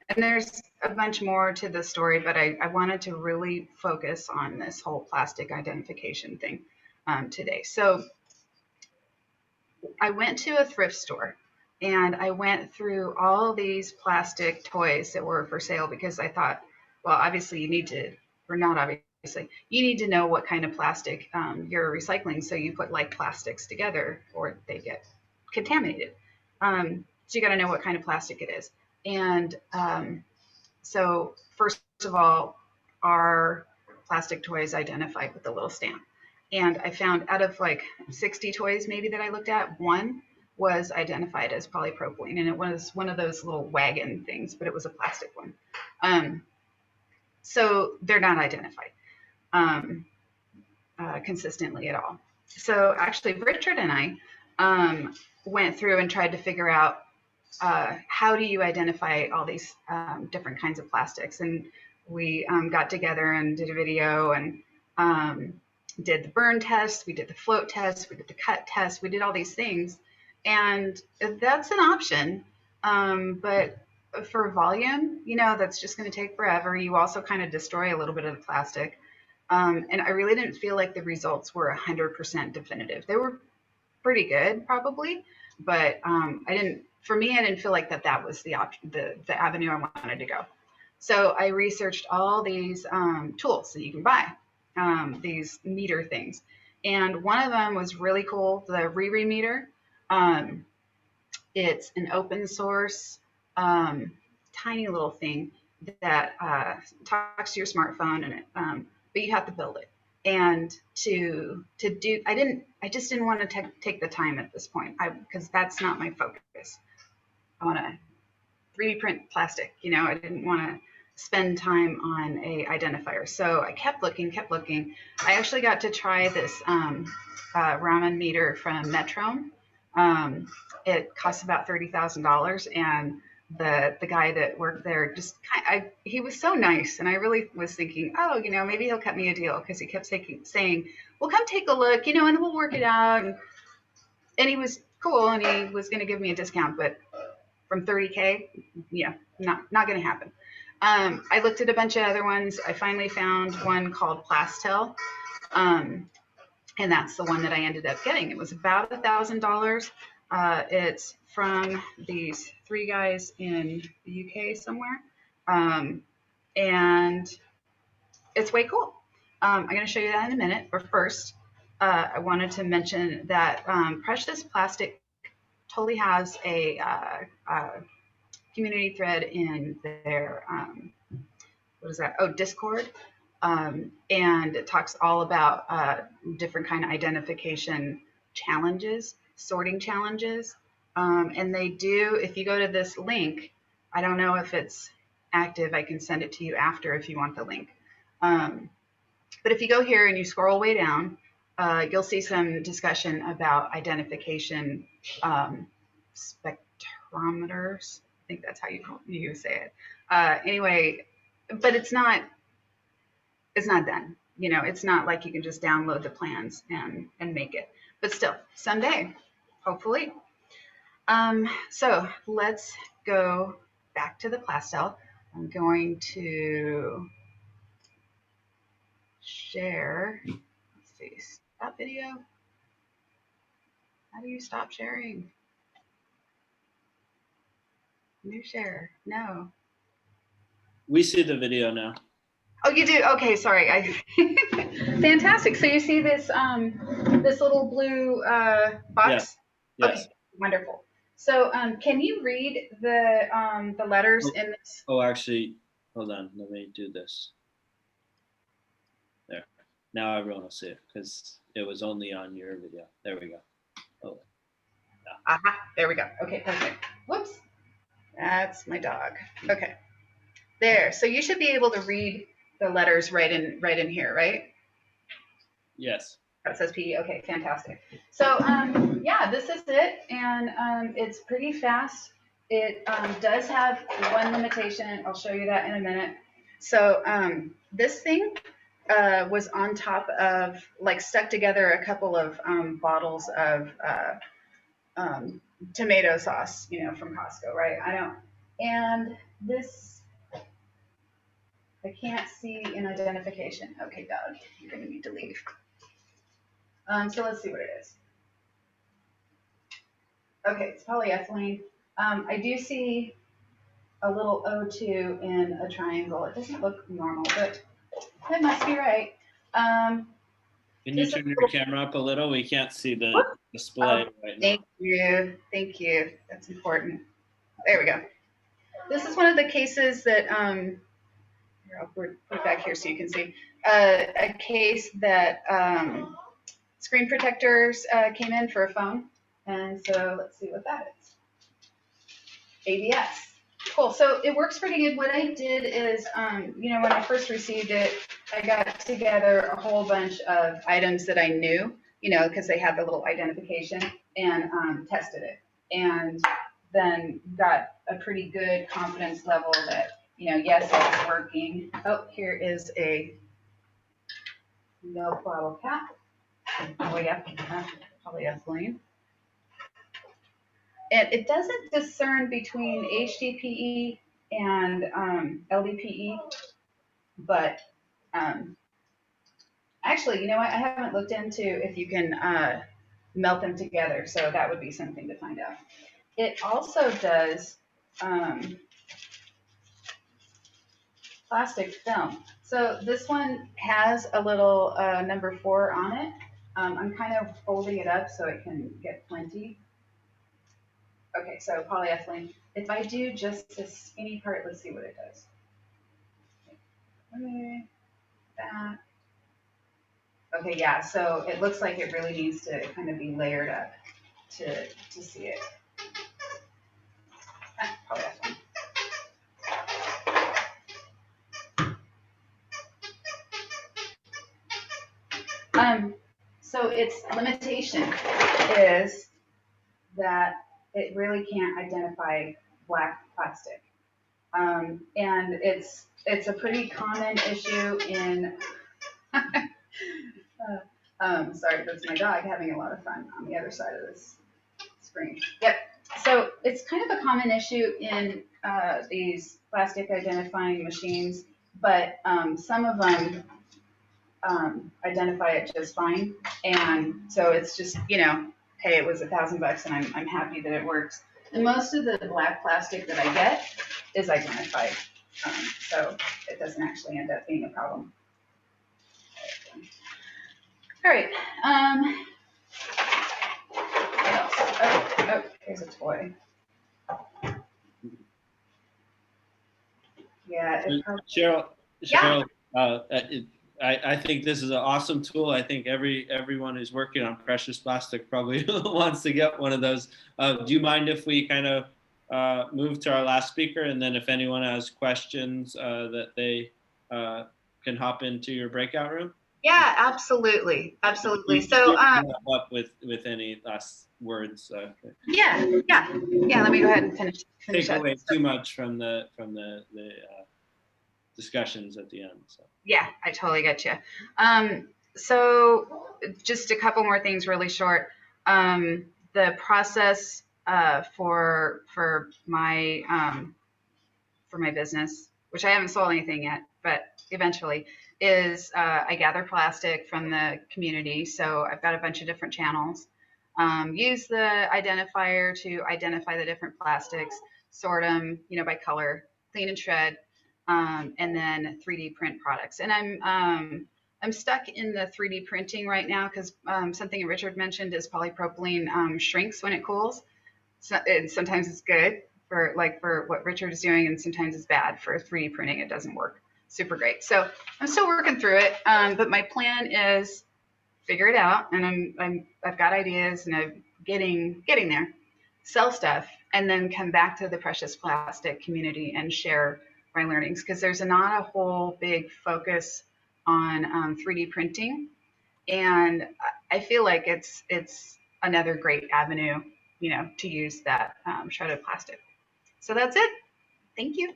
And there's a bunch more to the story, but I wanted to really focus on this whole plastic identification thing today. So I went to a thrift store And I went through all these plastic toys that were for sale because I thought, well, obviously you need to, or not obviously, you need to know what kind of plastic you're recycling. So you put like plastics together or they get contaminated. So you got to know what kind of plastic it is. And so first of all, are plastic toys identified with the little stamp? And I found out of like 60 toys maybe that I looked at, one was identified as polypropylene, and it was one of those little wagon things, but it was a plastic one. So they're not identified consistently at all. So actually, Richard and I went through and tried to figure out how do you identify all these different kinds of plastics, and we got together and did a video and did the burn test, we did the float test, we did the cut test, we did all these things, and that's an option, but for volume, you know, that's just going to take forever. You also kind of destroy a little bit of the plastic, and I really didn't feel like the results were 100% definitive. They were pretty good probably, but for me, I didn't feel like that was the option, the avenue I wanted to go. So I researched all these tools that you can buy, these meter things. And one of them was really cool, the Riri meter. It's an open source, tiny little thing that talks to your smartphone, and but you have to build it. And to do, I just didn't want to take the time at this point, because that's not my focus. I want to 3D print plastic, you know, I didn't want to spend time on a identifier. So I kept looking. I actually got to try this ramen meter from Metrome. It costs about $30,000, and the guy that worked there just he was so nice, and I really was thinking, oh, you know, maybe he'll cut me a deal, because he kept saying, well, come take a look, you know, and we'll work it out. And he was cool, and he was going to give me a discount, but from 30K, yeah, not going to happen. I looked at a bunch of other ones. I finally found one called Plastel, and that's the one that I ended up getting. It was about $1,000. It's from these 3 guys in the UK somewhere, and it's way cool. I'm going to show you that in a minute, but first, I wanted to mention that Precious Plastic totally has a community thread in their what is that? Oh, Discord, and it talks all about different kind of identification challenges, sorting challenges, and they do. If you go to this link, I don't know if it's active. I can send it to you after if you want the link. But if you go here and you scroll way down, you'll see some discussion about identification spectrometers. I think that's how you say it. Anyway, but it's not done. You know, it's not like you can just download the plans and make it. But still, someday, hopefully. So let's go back to the Plastel. I'm going to share. Let's see. Stop video. How do you stop sharing? New share. No. We see the video now. Oh, you do? Okay, sorry. Fantastic. So you see this this little blue box? Yeah. Yes. Okay, wonderful. So can you read the letters in this? Oh, actually, hold on. Let me do this. There. Now everyone will see it, because it was only on your video. There we go. Oh. Yeah. Aha, there we go. Okay, perfect. Whoops. That's my dog. Okay. There. So you should be able to read the letters right in here, right? Yes. That says P. Okay, fantastic. So yeah, this is it, and it's pretty fast. It does have one limitation. I'll show you that in a minute. So this thing was on top of, like, stuck together a couple of bottles of tomato sauce, you know, from Costco, right? And this, I can't see an identification. Okay, Doug, you're gonna need to leave. So let's see what it is. Okay, it's polyethylene. I do see a little O2 in a triangle. It doesn't look normal, but that must be right. Can you This is turn your camera up a little? We can't see the display oh, right now. thank you. Thank you. That's important. There we go. This is one of the cases that, here, I'll put it back here so you can see. A case that screen protectors came in for a phone. And so let's see what that is. ABS. Cool. So it works pretty good. What I did is, when I first received it, I got together a whole bunch of items that I knew, because they had the little identification, and tested it. And then got a pretty good confidence level that, yes, it's working. Oh, here is a milk bottle cap. Polyethylene. And it doesn't discern between HDPE and LDPE, but actually, you know what? I haven't looked into if you can melt them together, so that would be something to find out. It also does plastic film. So this one has a little number 4 on it. I'm kind of folding it up so it can get plenty. Okay, so polyethylene. If I do just this skinny part, let's see what it does. Okay, that. Okay, yeah, so it looks like it really needs to kind of be layered up to see it. Polyethylene. So its limitation is that it really can't identify black plastic. And it's a pretty common issue in, sorry, that's my dog having a lot of fun on the other side of this screen. Yep. So it's kind of a common issue in these plastic identifying machines, but some of them identify it just fine. And so it's just, hey, it was $1,000 and I'm happy that it works. And most of the black plastic that I get is identified. So it doesn't actually end up being a problem. All right. What else? Oh, here's a toy. Yeah. Cheryl, I think this is an awesome tool. I think everyone who's working on precious plastic probably wants to get one of those. Do you mind if we kind of move to our last speaker, and then if anyone has questions that they can hop into your breakout room? Yeah, absolutely, absolutely. So up with any last words. Yeah. Let me go ahead and finish Take up. away too much from the discussions at the end. So. Yeah, I totally get you. So just a couple more things really short. The process for my business, which I haven't sold anything yet, but eventually, is I gather plastic from the community. So I've got a bunch of different channels. Use the identifier to identify the different plastics, sort them, by color, clean and shred, and then 3D print products. And I'm stuck in the 3D printing right now because something Richard mentioned is polypropylene shrinks when it cools. So, and sometimes it's good for what Richard is doing, and sometimes it's bad for 3D printing. It doesn't work super great. So I'm still working through it, but my plan is figure it out, and I've got ideas, and I'm getting there. Sell stuff, and then come back to the precious plastic community and share my learnings, because there's not a whole big focus on 3D printing, and I feel like it's another great avenue, to use that shredded plastic. So that's it. Thank you.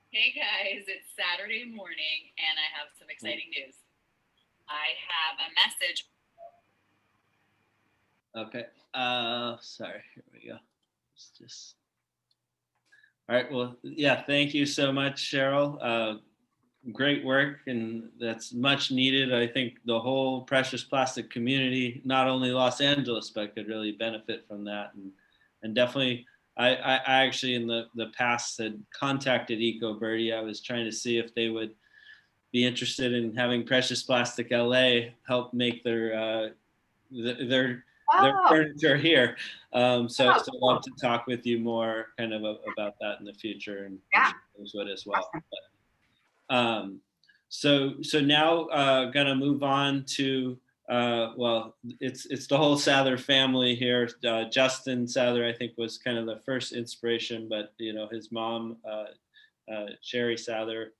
Hey guys, it's Saturday morning and I have some exciting news. I have a message. Okay. Sorry. Here we go. It's just. All right. Well, yeah. Thank you so much, Cheryl. great work, and that's much needed. I think the whole precious plastic community, not only Los Angeles, but could really benefit from that. And definitely, I actually in the past had contacted EcoBirdie. I was trying to see if they would be interested in having Precious Plastic LA help make their Oh, furniture here. So oh, I'd cool. love to talk with you more kind of about that in the future, and Yeah. would as well. Awesome. So now gonna move on to well, it's the whole Sather family here. Justin Sather, I think, was kind of the first inspiration, but his mom, Sherry Sather,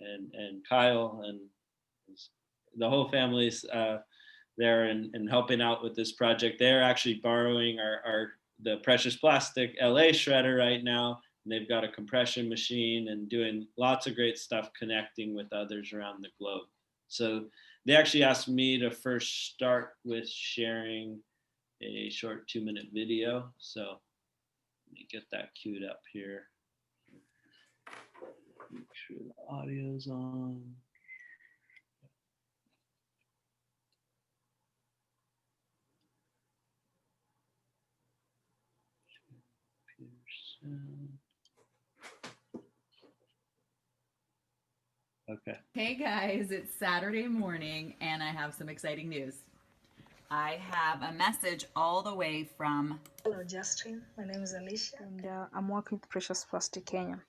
and Kyle, and the whole family's there and helping out with this project. They're actually borrowing the Precious Plastic LA shredder right now. And they've got a compression machine and doing lots of great stuff connecting with others around the globe. So they actually asked me to first start with sharing a short 2-minute video. So let me get that queued up here. Make sure the audio's on. Okay. Hey guys, it's Saturday morning and I have some exciting news. I have a message all the way from... Hello Justin, my name is Alicia and I'm working with Precious Plastic Kenya.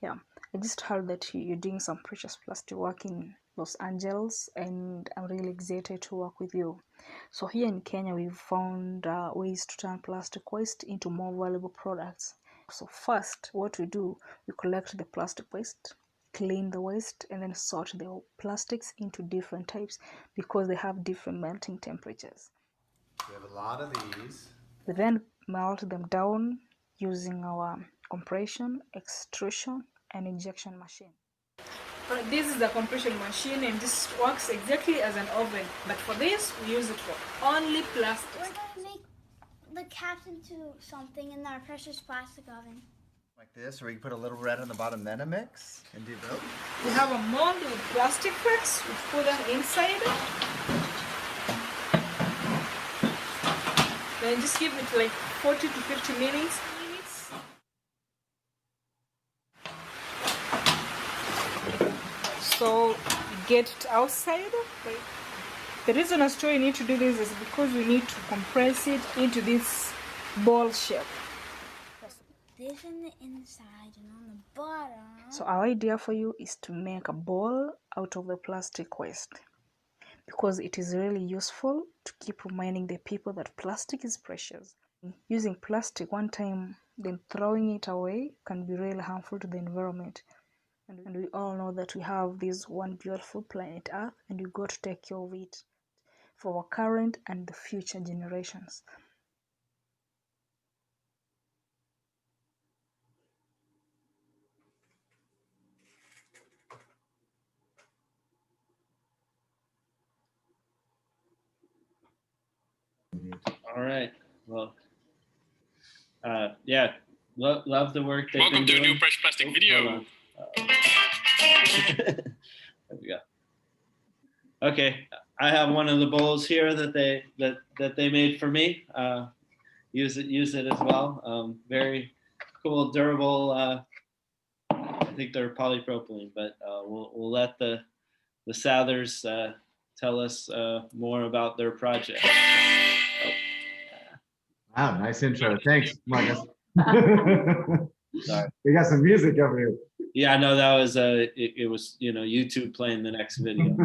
Yeah, I just heard that you're doing some precious plastic work in Los Angeles and I'm really excited to work with you. So here in Kenya we've found ways to turn plastic waste into more valuable products. So first what we do, we collect the plastic waste, clean the waste, and then sort the plastics into different types because they have different melting temperatures. We have a lot of these. We then melt them down using our compression, extrusion, and injection machine. This is the compression machine and this works exactly as an oven, but for this we use it for only plastic. We're going to make the caps into something in our precious plastic oven. Like this, where you put a little red on the bottom, then a mix, and do both. We have a mold with plastic cracks, we put them inside. Then just give it like 40 to 50 minutes. So get it outside. The reason as to you need to do this is because we need to compress it into this ball shape. This on the inside and on the bottom. So our idea for you is to make a ball out of the plastic waste because it is really useful to keep reminding the people that plastic is precious. Using plastic one time then throwing it away can be really harmful to the environment. And we all know that we have this one beautiful planet Earth and we got to take care of it for our current and the future generations. All right. Well, yeah, love the work they've Welcome been to doing. a new Fresh Plastic video. There we go. Okay, I have one of the bowls here that they made for me. Use it as well. Very cool, durable. I think they're polypropylene, but we'll let the Sathers tell us more about their project. Wow, nice intro. Thanks, Marcus. Sorry. We got some music over here. Yeah, no, that was it was YouTube playing the next video.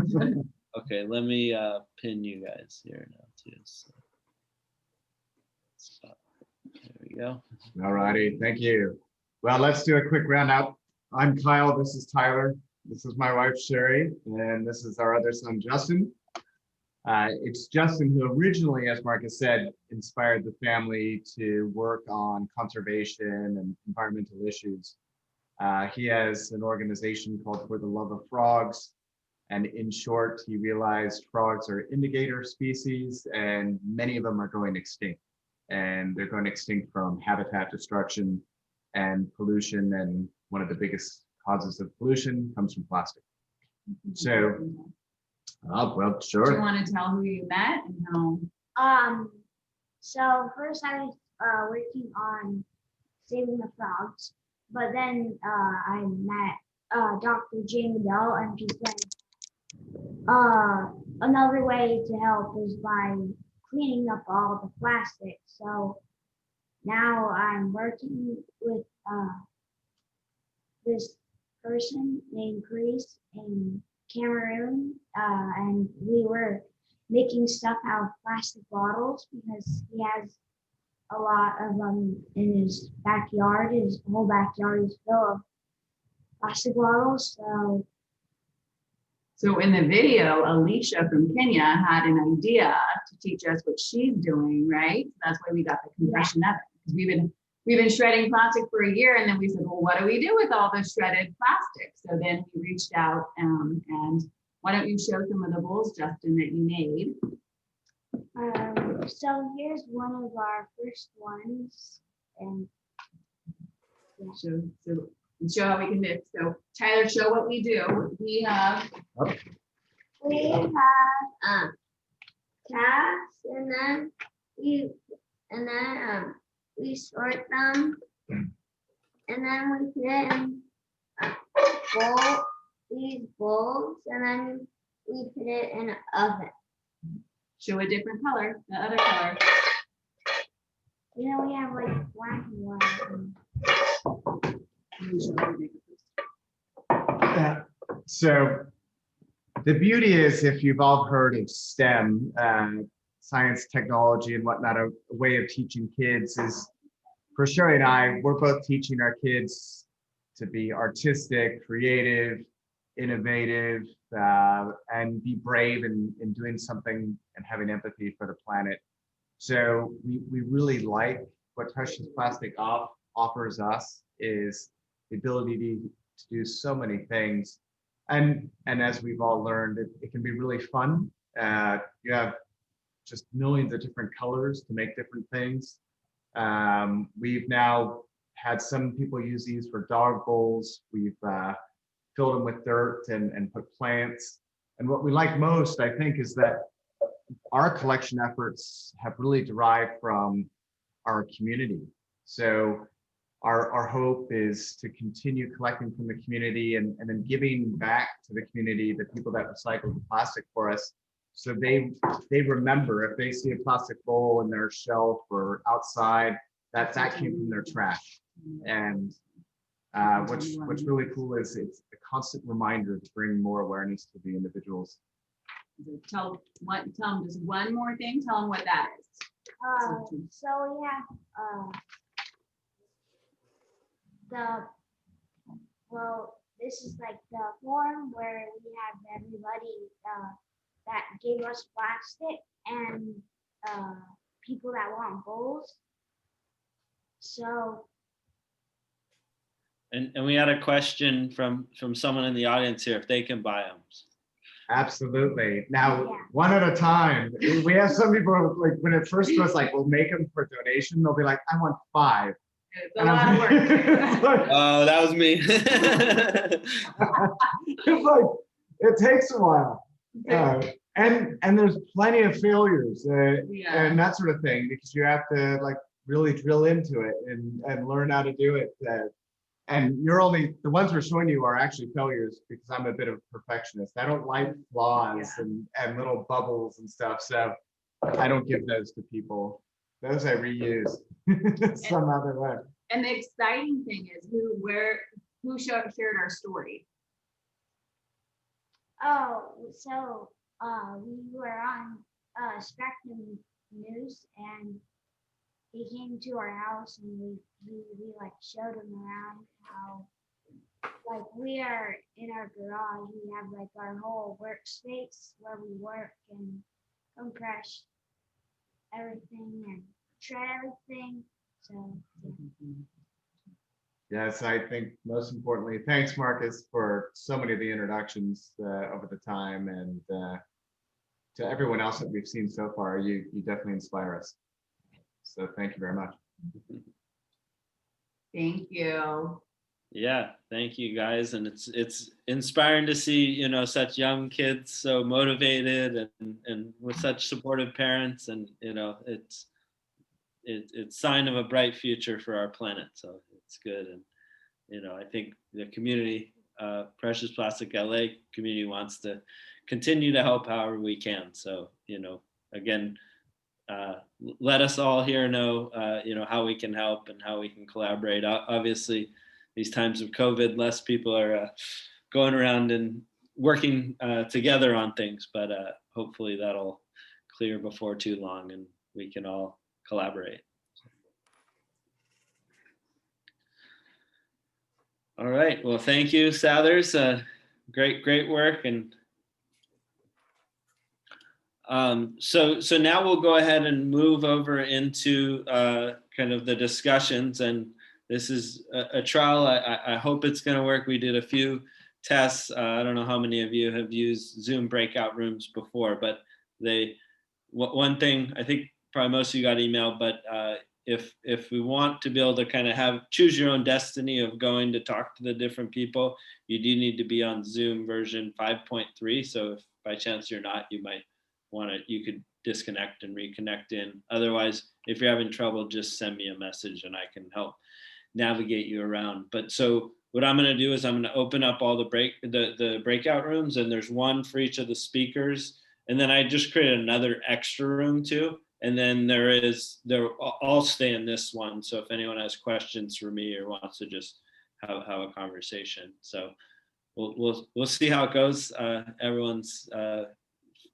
Okay, let me pin you guys here now too. So, there we go. All righty, thank you. Well, let's do a quick roundup. I'm Kyle, this is Tyler, this is my wife Sherry, and this is our other son Justin. It's Justin who originally, as Marcus said, inspired the family to work on conservation and environmental issues. He has an organization called For the Love of Frogs. And in short, he realized frogs are indicator species and many of them are going extinct. And they're going extinct from habitat destruction and pollution. And one of the biggest causes of pollution comes from plastic. So, well, sure. Do you want to tell who you met and how? So first I was working on saving the frogs, but then I met Dr. Jamie Bell, and she said another way to help is by cleaning up all the plastic. So now I'm working with this person named Grace in Cameroon, and we were making stuff out of plastic bottles because he has a lot of them in his backyard. His whole backyard is full of plastic bottles. So in the video, Alicia from Kenya had an idea to teach us what she's doing, right? That's why we got the compression oven, because we've been shredding plastic for a year, and then we said, well, what do we do with all this shredded plastic? So then we reached out, and why don't you show some of the bowls, Justin, that you made? So here's one of our first ones, and So show how we can mix. So Tyler, show what we do. We have tasks, and then we sort them, and then we put it in these bowls, and then we put it in an oven. Show a different color, the other color. You know, we have like black and white. So the beauty is, if you've all heard of STEM, science, technology, and whatnot, a way of teaching kids is, for Sherry and I, we're both teaching our kids to be artistic, creative, innovative, and be brave in doing something and having empathy for the planet. So we really like what Precious Plastic offers us, is the ability to do so many things. And as we've all learned, it can be really fun. You have just millions of different colors to make different things. We've now had some people use these for dog bowls. We've filled them with dirt and put plants. And what we like most, I think, is that our collection efforts have really derived from our community. So our hope is to continue collecting from the community and then giving back to the community, the people that recycle the plastic for us. So they remember, if they see a plastic bowl in their shelf or outside, that came from their trash. And what's really cool is it's a constant reminder to bring more awareness to the individuals. Tell them just one more thing. Tell them what that is. So we have this is like the forum where we have everybody that gave us plastic and people that want bowls. So. And we had a question from someone in the audience here, if they can buy them. Absolutely. Now, one at a time. We have some people, like, when it first was like, we'll make them for donation, they'll be like, I want 5. It's a lot of work. Oh, that was me. It's like, it takes a while. And there's plenty of failures and that sort of thing, because you have to like really drill into it and learn how to do it. And the ones we're showing you are actually failures, because I'm a bit of a perfectionist. I don't like flaws and little bubbles and stuff. So I don't give those to people. Those I reuse some other way. And the exciting thing is who shared our story. Oh, so we were on Spectrum News, and he came to our house, and we like showed him around how, like, we are in our garage. We have like our whole workspace where we work and compress everything and shred everything. So Yes, I think most importantly, thanks Marcus for so many of the introductions over the time, and to everyone else that we've seen so far. You definitely inspire us. So thank you very much. Thank you. Yeah, thank you guys, and it's inspiring to see, you know, such young kids so motivated and with such supportive parents, and you know, it's sign of a bright future for our planet. So it's good, and you know, I think the community, Precious Plastic LA community, wants to continue to help however we can. So you know, again, let us all here know, you know, how we can help and how we can collaborate. Obviously, these times of COVID, less people are going around and working together on things, but hopefully that'll clear before too long and we can all collaborate. All right. Well, thank you, Sathers. Great work. And so now we'll go ahead and move over into kind of the discussions. And this is a trial. I hope it's going to work. We did a few tests. I don't know how many of you have used Zoom breakout rooms before, but one thing, I think probably most of you got email, but if we want to be able to kind of choose your own destiny of going to talk to the different people, you do need to be on Zoom version 5.3. So if by chance you're not, you could disconnect and reconnect in. Otherwise, if you're having trouble, just send me a message and I can help navigate you around. But so what I'm going to do is I'm going to open up all the breakout rooms, and there's one for each of the speakers. And then I just created another extra room too. And then they'll all stay in this one. So if anyone has questions for me or wants to just have a conversation. So we'll see how it goes. Everyone's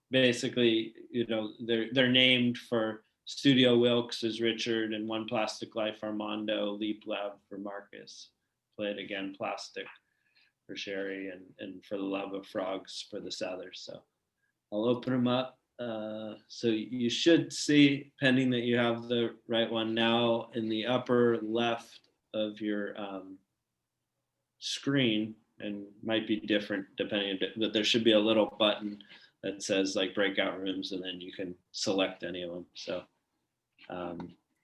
basically, you know, they're named for Studio Wilkes is Richard, and One Plastic Life Armando, Leap Lab for Marcus, Play It Again Plastic for Sherry, and For the Love of Frogs for the Southers. So I'll open them up. So you should see, pending that you have the right one now, in the upper left of your screen, and might be different depending, but there should be a little button that says like breakout rooms, and then you can select any of them. So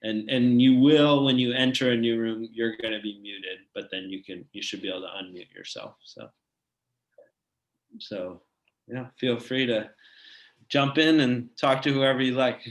and you will, when you enter a new room, you're going to be muted, but then you should be able to unmute yourself. So yeah, feel free to jump in and talk to whoever you like.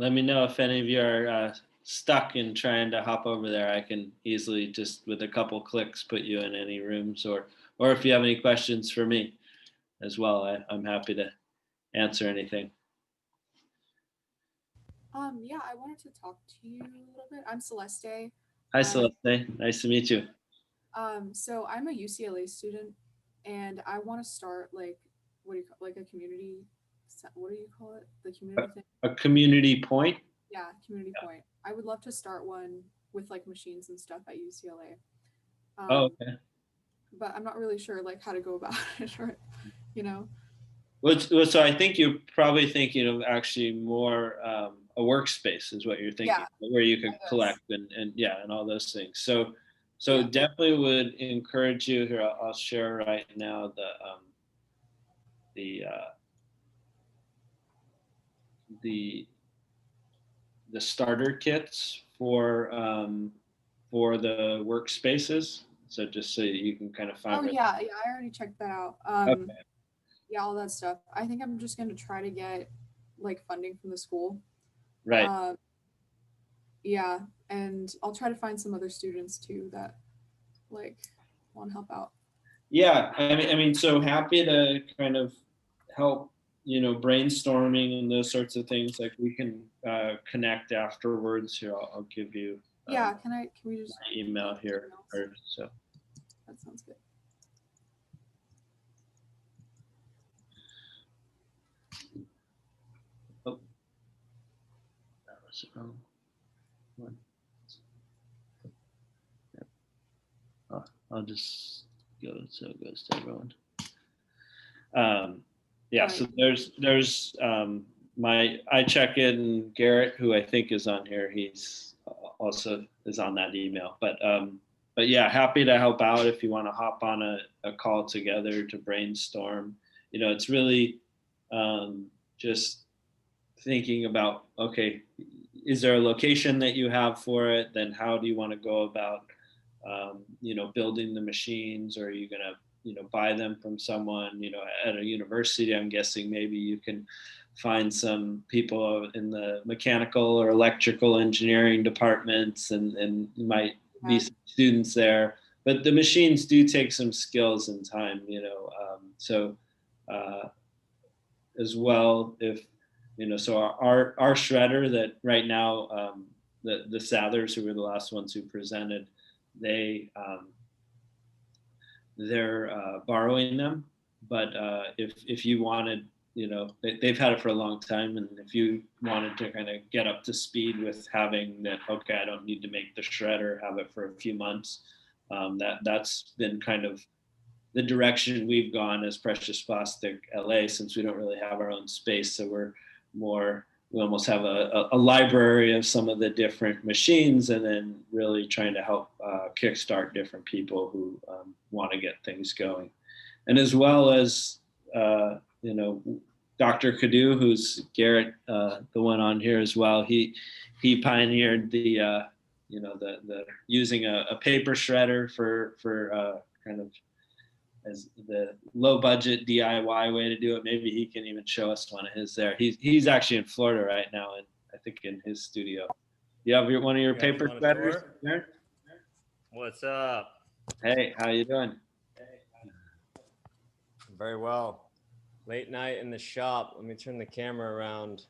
Let me know if any of you are stuck in trying to hop over there. I can easily, just with a couple clicks, put you in any rooms, or if you have any questions for me as well, I'm happy to answer anything. Yeah, I wanted to talk to you a little bit. I'm Celeste. Hi, Celeste. Nice to meet you. So I'm a UCLA student, and I want to start what do you call, like a community? What do you call it? The community thing. A community point. Yeah, community point. I would love to start one with like machines and stuff at UCLA. Oh, okay. But I'm not really sure like how to go about it, or you know. Well, so I think you're probably thinking of actually more a workspace is what you're thinking, Yeah, where you could collect and yeah, and all those things. So So definitely would encourage you here. I'll share right now the starter kits for the workspaces. So just so you can kind of find. Oh yeah, I already checked that out. Okay. Yeah, all that stuff. I think I'm just gonna try to get like funding from the school. Right. Yeah, and I'll try to find some other students too that like want to help out. Yeah, I mean, so happy to kind of help, brainstorming and those sorts of things. Like we can connect afterwards. Here, I'll give you. Yeah, can we just my email here? So. That sounds good. Oh, that was the wrong one. Yep. Oh, I'll just go so it goes to everyone. Yeah, so there's I check in Garrett, who I think is on here. He's also is on that email, but yeah, happy to help out if you want to hop on a call together to brainstorm. It's really just thinking about, okay, is there a location that you have for it? Then how do you want to go about building the machines? Or are you going to buy them from someone, at a university? I'm guessing maybe you can find some people in the mechanical or electrical engineering departments, and you might be some students there. But the machines do take some skills and time, as well, if so our shredder that right now, the Sathers, who were the last ones who presented, they're borrowing them. But if you wanted, they've had it for a long time, and if you wanted to kind of get up to speed with having that, okay, I don't need to make the shredder, have it for a few months, that's been kind of the direction we've gone as Precious Plastic LA, since we don't really have our own space. So we almost have a library of some of the different machines, and then really trying to help kickstart different people who want to get things going. And as well as, Dr. Cadu, who's Garrett, the one on here as well, he pioneered the using a paper shredder for kind of as the low budget DIY way to do it. Maybe he can even show us one of his there. He's actually in Florida right now, and I think in his studio. You have one of your paper shredders there? What's up? Hey, how you doing? Very well. Late night in the shop. Let me turn the camera around.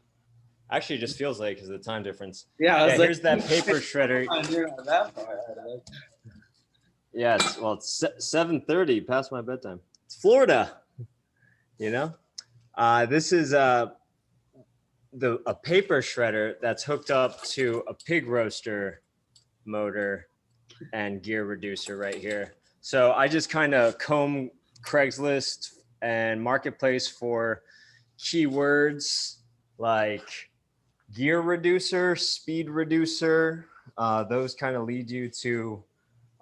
Actually, it just feels like because of the time difference. Yeah, here's that paper shredder. Yeah, it's 7:30 past my bedtime. It's Florida, This is a paper shredder that's hooked up to a pig roaster motor and gear reducer right here. So I just kind of comb Craigslist and Marketplace for keywords like gear reducer, speed reducer. Those kind of lead you to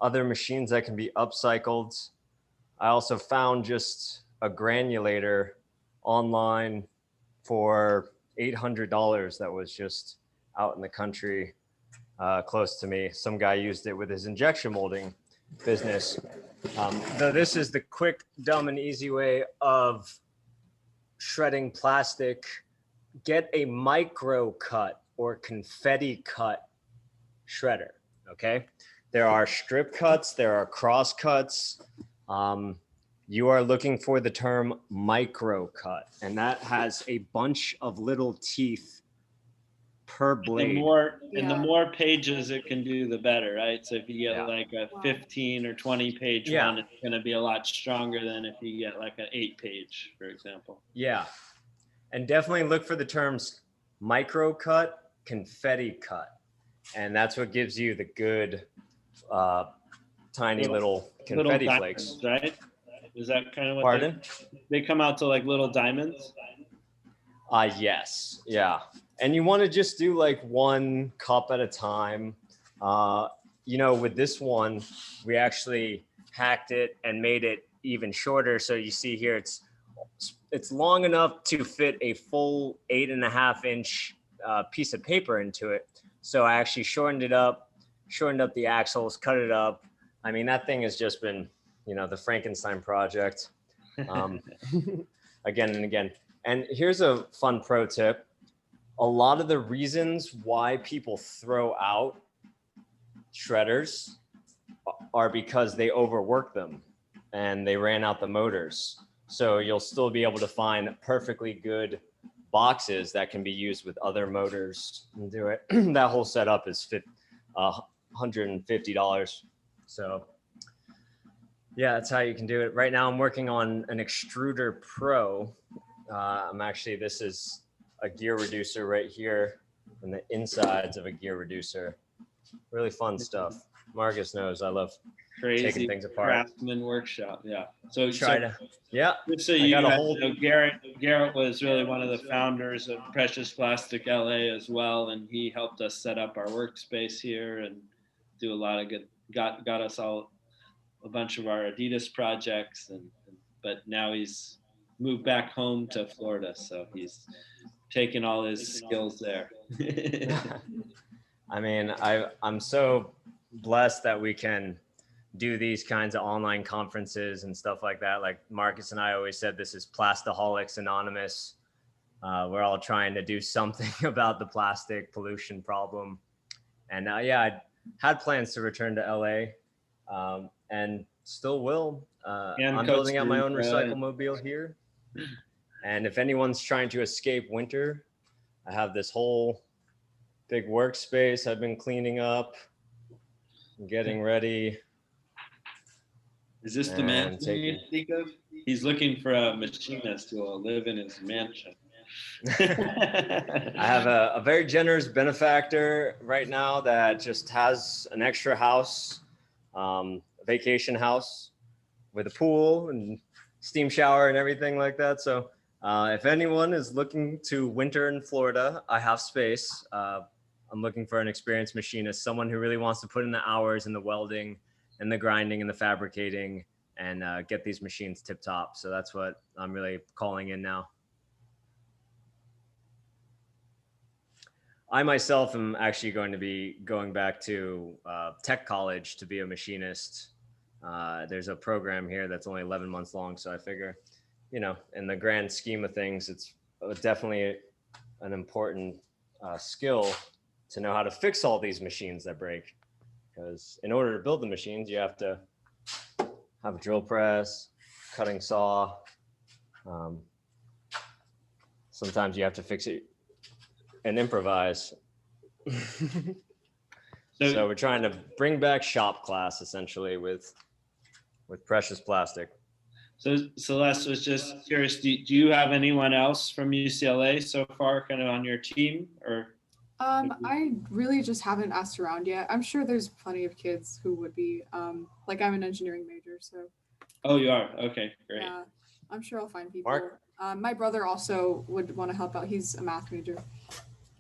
other machines that can be upcycled. I also found just a granulator online for $800 that was just out in the country close to me. Some guy used it with his injection molding business. Though this is the quick, dumb, and easy way of shredding plastic. Get a micro cut or confetti cut shredder, okay? There are strip cuts, there are cross cuts. You are looking for the term micro cut, and that has a bunch of little teeth per blade. The more pages it can do, the better, right? So if you get like a 15 or 20 page one, it's going to be a lot stronger than if you get like an 8 page, for example. Yeah. And definitely look for the terms micro cut, confetti cut. And that's what gives you the good tiny little confetti diamonds, flakes. Right? Is that kind of what Pardon? They come out to like little diamonds? Yes. Yeah. And you want to just do like one cup at a time. you know, with this one, we actually hacked it and made it even shorter. So you see here, it's long enough to fit a full 8.5-inch piece of paper into it. So I actually shortened up the axles, cut it up. I mean, that thing has just been, you know, the Frankenstein project, again and again. And here's a fun pro tip. A lot of the reasons why people throw out shredders are because they overwork them and they ran out the motors. So you'll still be able to find perfectly good boxes that can be used with other motors and do it. That whole setup is $150. So yeah, that's how you can do it. Right now I'm working on an Extruder Pro. This is a gear reducer right here and the insides of a gear reducer. Really fun stuff. Marcus knows I love taking things apart. Craftsman workshop, yeah. So Just so you got a guys whole know, Garrett was really one of the founders of Precious Plastic LA as well, and he helped us set up our workspace here and do a lot of good. Got us all a bunch of our Adidas projects, but now he's moved back home to Florida, so he's taken all his skills there. I mean, I'm so blessed that we can do these kinds of online conferences and stuff like that. Like Marcus and I always said, this is Plastaholics Anonymous. We're all trying to do something about the plastic pollution problem. And I had plans to return to LA and still will. I'm building out my own recycle mobile here. And if anyone's trying to escape winter, I have this whole big workspace I've been cleaning up, getting ready. Is this the mansion you speak of? He's looking for a machinist who will live in his mansion. I have a very generous benefactor right now that just has an extra house, a vacation house with a pool and steam shower and everything like that. So if anyone is looking to winter in Florida, I have space. I'm looking for an experienced machinist, someone who really wants to put in the hours and the welding and the grinding and the fabricating and get these machines tip top. So that's what I'm really calling in now. I myself am actually going to be going back to tech college to be a machinist. There's a program here that's only 11 months long. So I figure, you know, in the grand scheme of things, it's definitely an important skill to know how to fix all these machines that break. Because in order to build the machines, you have to have a drill press, cutting saw. Sometimes you have to fix it and improvise. So we're trying to bring back shop class essentially with precious plastic. So Celeste was just curious, do you have anyone else from UCLA so far kind of on your team, or? I really just haven't asked around yet. I'm sure there's plenty of kids who would be, like I'm an engineering major, so. Oh, you are? Okay, great. Yeah, I'm sure I'll find people. Mark? My brother also would want to help out. He's a math major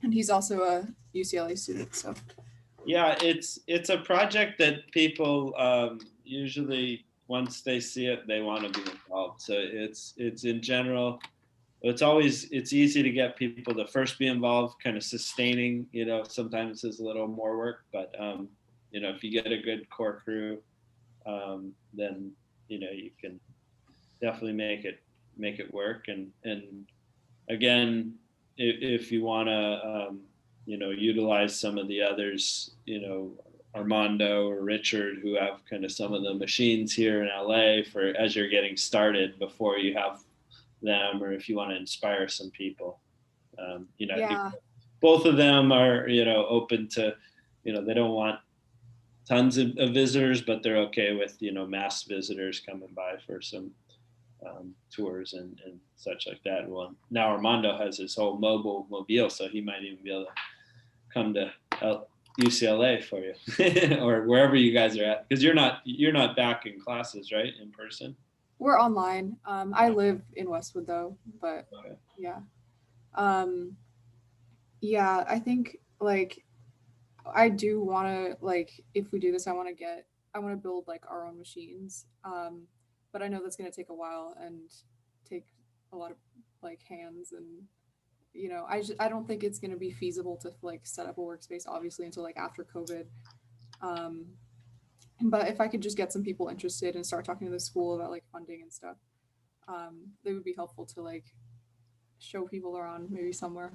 and he's also a UCLA student, so. Yeah, it's a project that people usually, once they see it, they want to be involved. So it's in general, it's easy to get people to first be involved. Kind of sustaining, you know, sometimes is a little more work, but you know, if you get a good core crew, then you know you can definitely make it work. And again, if you want to you know, utilize some of the others, you know, Armando or Richard, who have kind of some of the machines here in LA for as you're getting started before you have them, or if you want to inspire some people. You know, yeah. Both of them are, you know, open to, you know, they don't want tons of visitors, but they're okay with, you know, mass visitors coming by for some tours and such like that. Well, now Armando has his whole mobile, so he might even be able to come to UCLA for you or wherever you guys are at, because you're not back in classes, right, in person? We're online. I live in Westwood though, but Okay. yeah. Yeah, I think like I do want to, like, if we do this, I want to build like our own machines. But I know that's going to take a while and take a lot of like hands, and I don't think it's going to be feasible to like set up a workspace obviously until like after COVID. But if I could just get some people interested and start talking to the school about like funding and stuff, they would be helpful to like show people around maybe somewhere.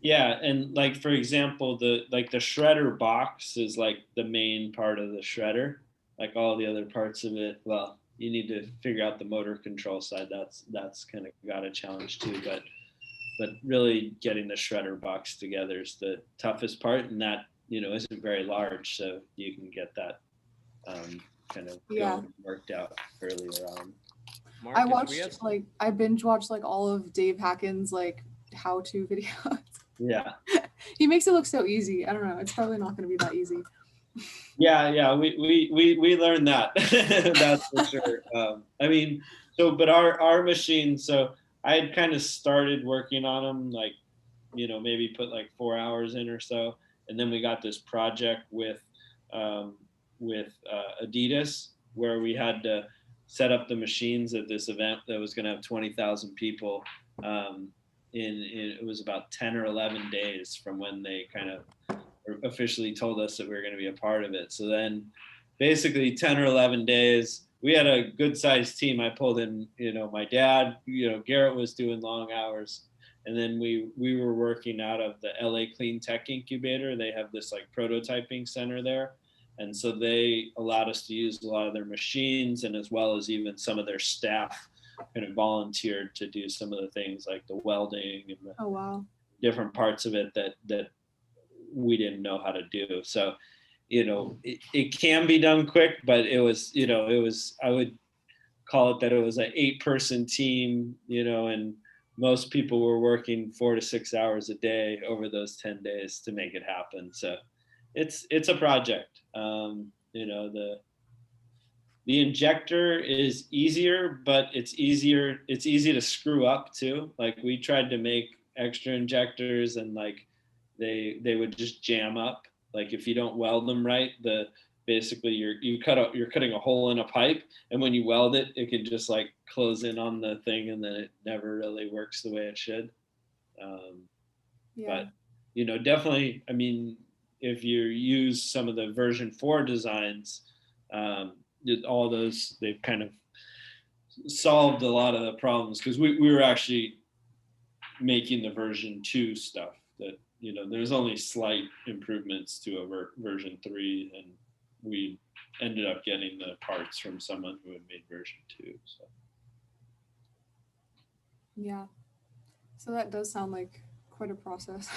Yeah, and like for example, the shredder box is like the main part of the shredder. Like all the other parts of it, well, you need to figure out the motor control side. That's kind of got a challenge too. But really getting the shredder box together is the toughest part, and that isn't very large, so you can get that kind of going, worked out earlier on. I watched I binge watched like all of Dave Hacken's like how-to videos. Yeah. He makes it look so easy. I don't know. It's probably not going to be that easy. Yeah. We learned that. That's for sure. I mean, but our machine. So I had kind of started working on them, like, maybe put like 4 hours in or so, and then we got this project with Adidas where we had to set up the machines at this event that was going to have 20,000 people. It was about 10 or 11 days from when they kind of officially told us that we were going to be a part of it. So then basically 10 or 11 days, we had a good sized team. I pulled in, my dad, Garrett was doing long hours. And then we were working out of the LA Clean Tech Incubator. They have this like prototyping center there. And so they allowed us to use a lot of their machines, and as well as even some of their staff kind of volunteered to do some of the things like the welding and the different parts of it that we didn't know how to do. So, it can be done quick, but it was, I would call it that it was an 8-person team, and most people were working 4 to 6 hours a day over those 10 days to make it happen. So it's a project. The injector is easier, but it's easy to screw up too. Like we tried to make extra injectors and like they would just jam up. Like if you don't weld them right, basically you're cutting a hole in a pipe, and when you weld it, it can just like close in on the thing, and then it never really works the way it should. But definitely, I mean, if you use some of the version 4 designs, all those, they've kind of solved a lot of the problems, because we were actually making the version 2 stuff that there's only slight improvements to a version 3, and we ended up getting the parts from someone who had made version 2. So yeah, so that does sound like quite a process.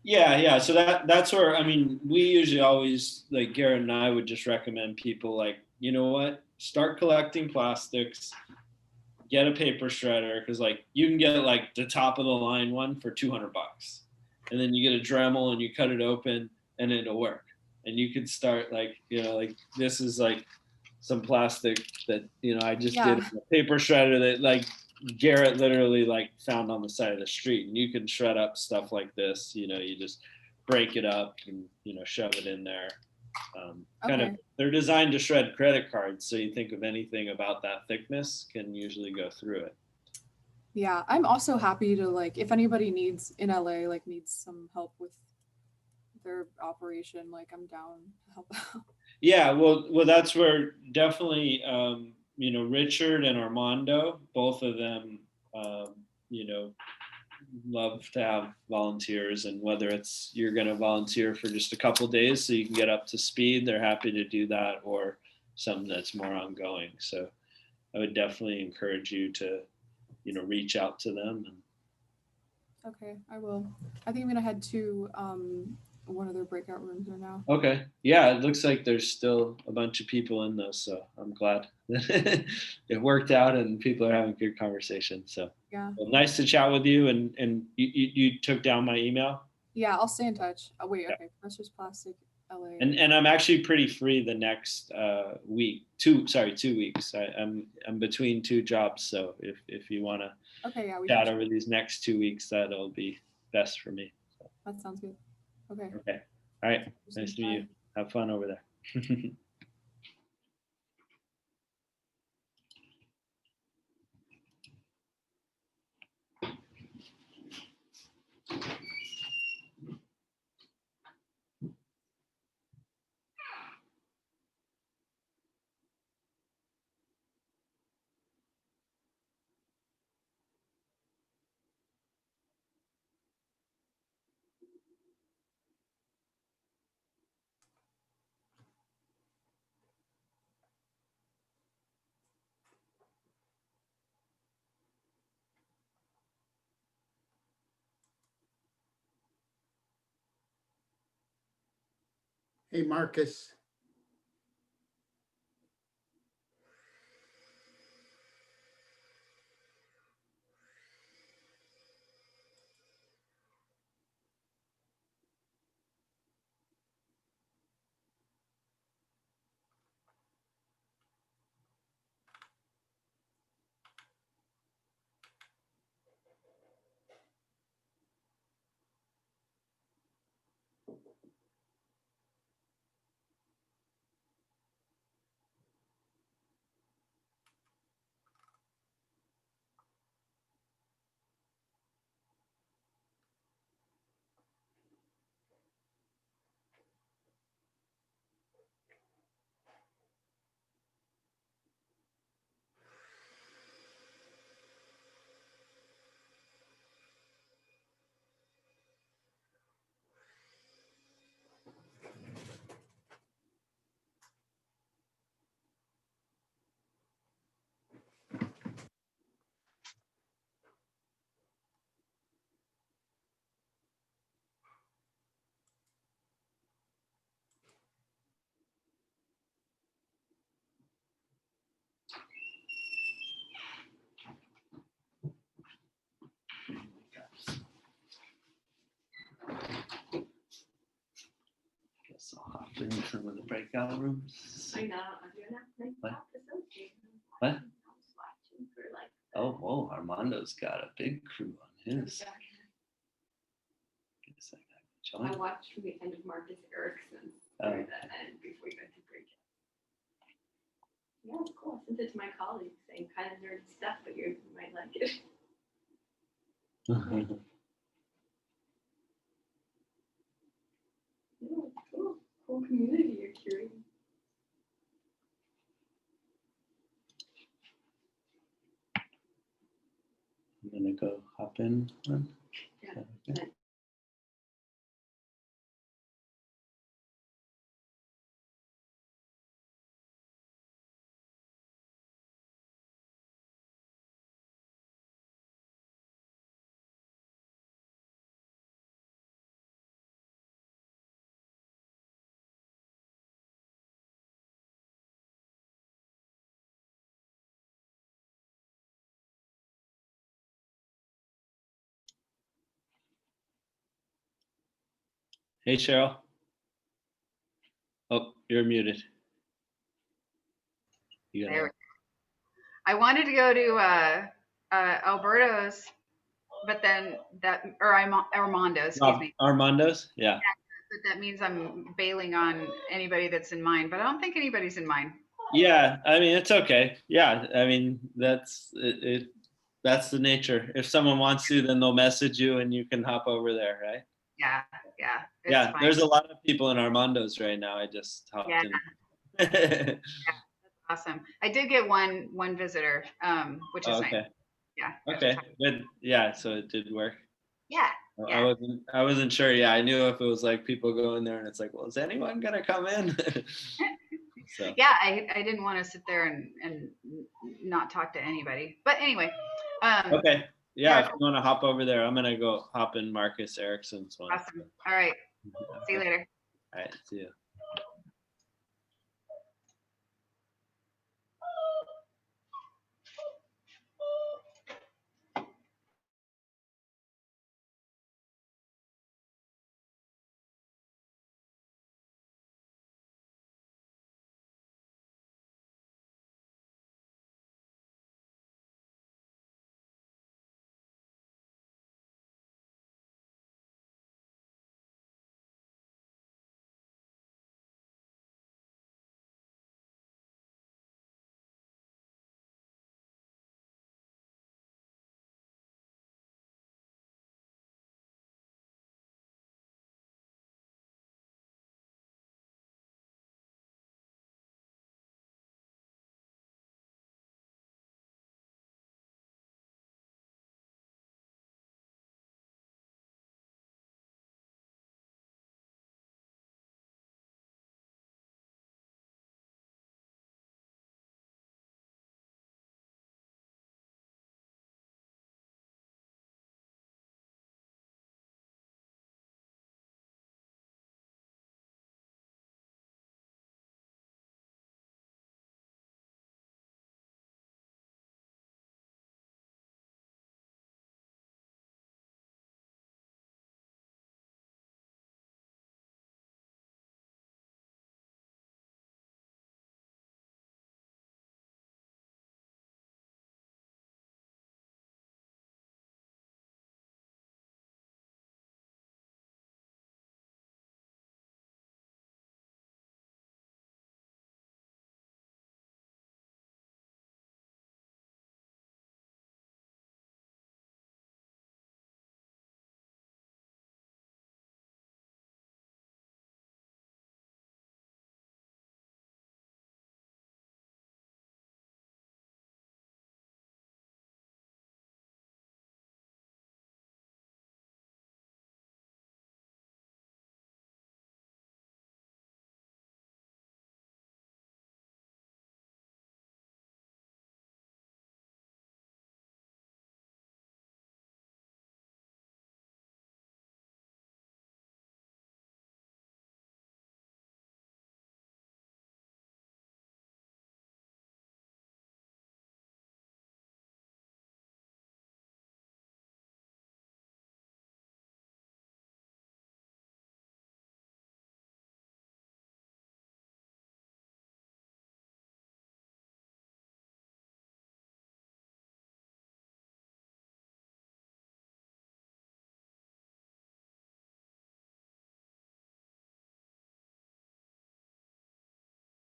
Yeah. So that's where, I mean, we usually always, like Garrett and I would just recommend people like, you know what, start collecting plastics, get a paper shredder, because like you can get like the top of the line one for $200, and then you get a Dremel and you cut it open and it'll work. And you could start like, like this is like some plastic that, I just did a paper shredder that like Garrett literally like found on the side of the street, and you can shred up stuff like this. You just break it up and shove it in there. Kind of, they're designed to shred credit cards, so you think of anything about that thickness can usually go through it. Yeah, I'm also happy to like, if anybody needs in LA like needs some help with their operation, like I'm down to help out. Yeah, well, that's where definitely, Richard and Armando, both of them, love to have volunteers, and whether it's you're going to volunteer for just a couple days so you can get up to speed, they're happy to do that, or something that's more ongoing. So I would definitely encourage you to, reach out to them. Okay, I will. I think I'm gonna head to one of their breakout rooms right now. Okay. Yeah, it looks like there's still a bunch of people in those, so I'm glad that it worked out and people are having good conversation. So yeah, well, nice to chat with you, and you took down my email. Yeah, I'll stay in touch. Oh wait, okay. Precious Plastic LA. And I'm actually pretty free the next week. 2 weeks. I'm between 2 jobs, so if you want to we chat over these next 2 weeks, that'll be best for me. That sounds good. Okay. Okay. All right. Nice to meet you. Have fun over there. Hey, Marcus. Guess I'll hop in some of the breakout rooms. I know. I'm doing that. What? What? Oh, whoa, Armando's got a big crew on his. Guess I got I joined. watched from the end of Marcus Erickson's Oh. through the end before we went to break it. Yeah, it's cool. I sent it to my colleagues saying kind of nerdy stuff, but you might like it. Yeah, it's cool. Cool community you're curating. I'm gonna go hop in one. Yeah. Okay. Hey, Cheryl. Oh, you're muted. You There we gotta, go. I wanted to go to Alberto's, but then Armando, excuse me. Armando's? Yeah. But that means I'm bailing on anybody that's in mine, but I don't think anybody's in mine. Yeah, I mean, it's okay. Yeah, I mean, that's it. That's the nature. If someone wants to, then they'll message you and you can hop over there, right? Yeah, yeah. It's Yeah, fine. there's a lot of people in Armando's right now. I just hopped Yeah. in. Yeah, that's awesome. I did get one visitor, which is Oh, nice. okay. Yeah. Okay, good. Yeah, so it did work. Yeah. Yeah. I wasn't sure. Yeah, I knew if it was like people go in there and it's like, well, is anyone gonna come in? So. Yeah, I didn't want to sit there and not talk to anybody. But anyway. Okay. Yeah, if you want to hop over there, I'm gonna go hop in Marcus Erickson's one. Awesome. All right. See you later. All right. See you.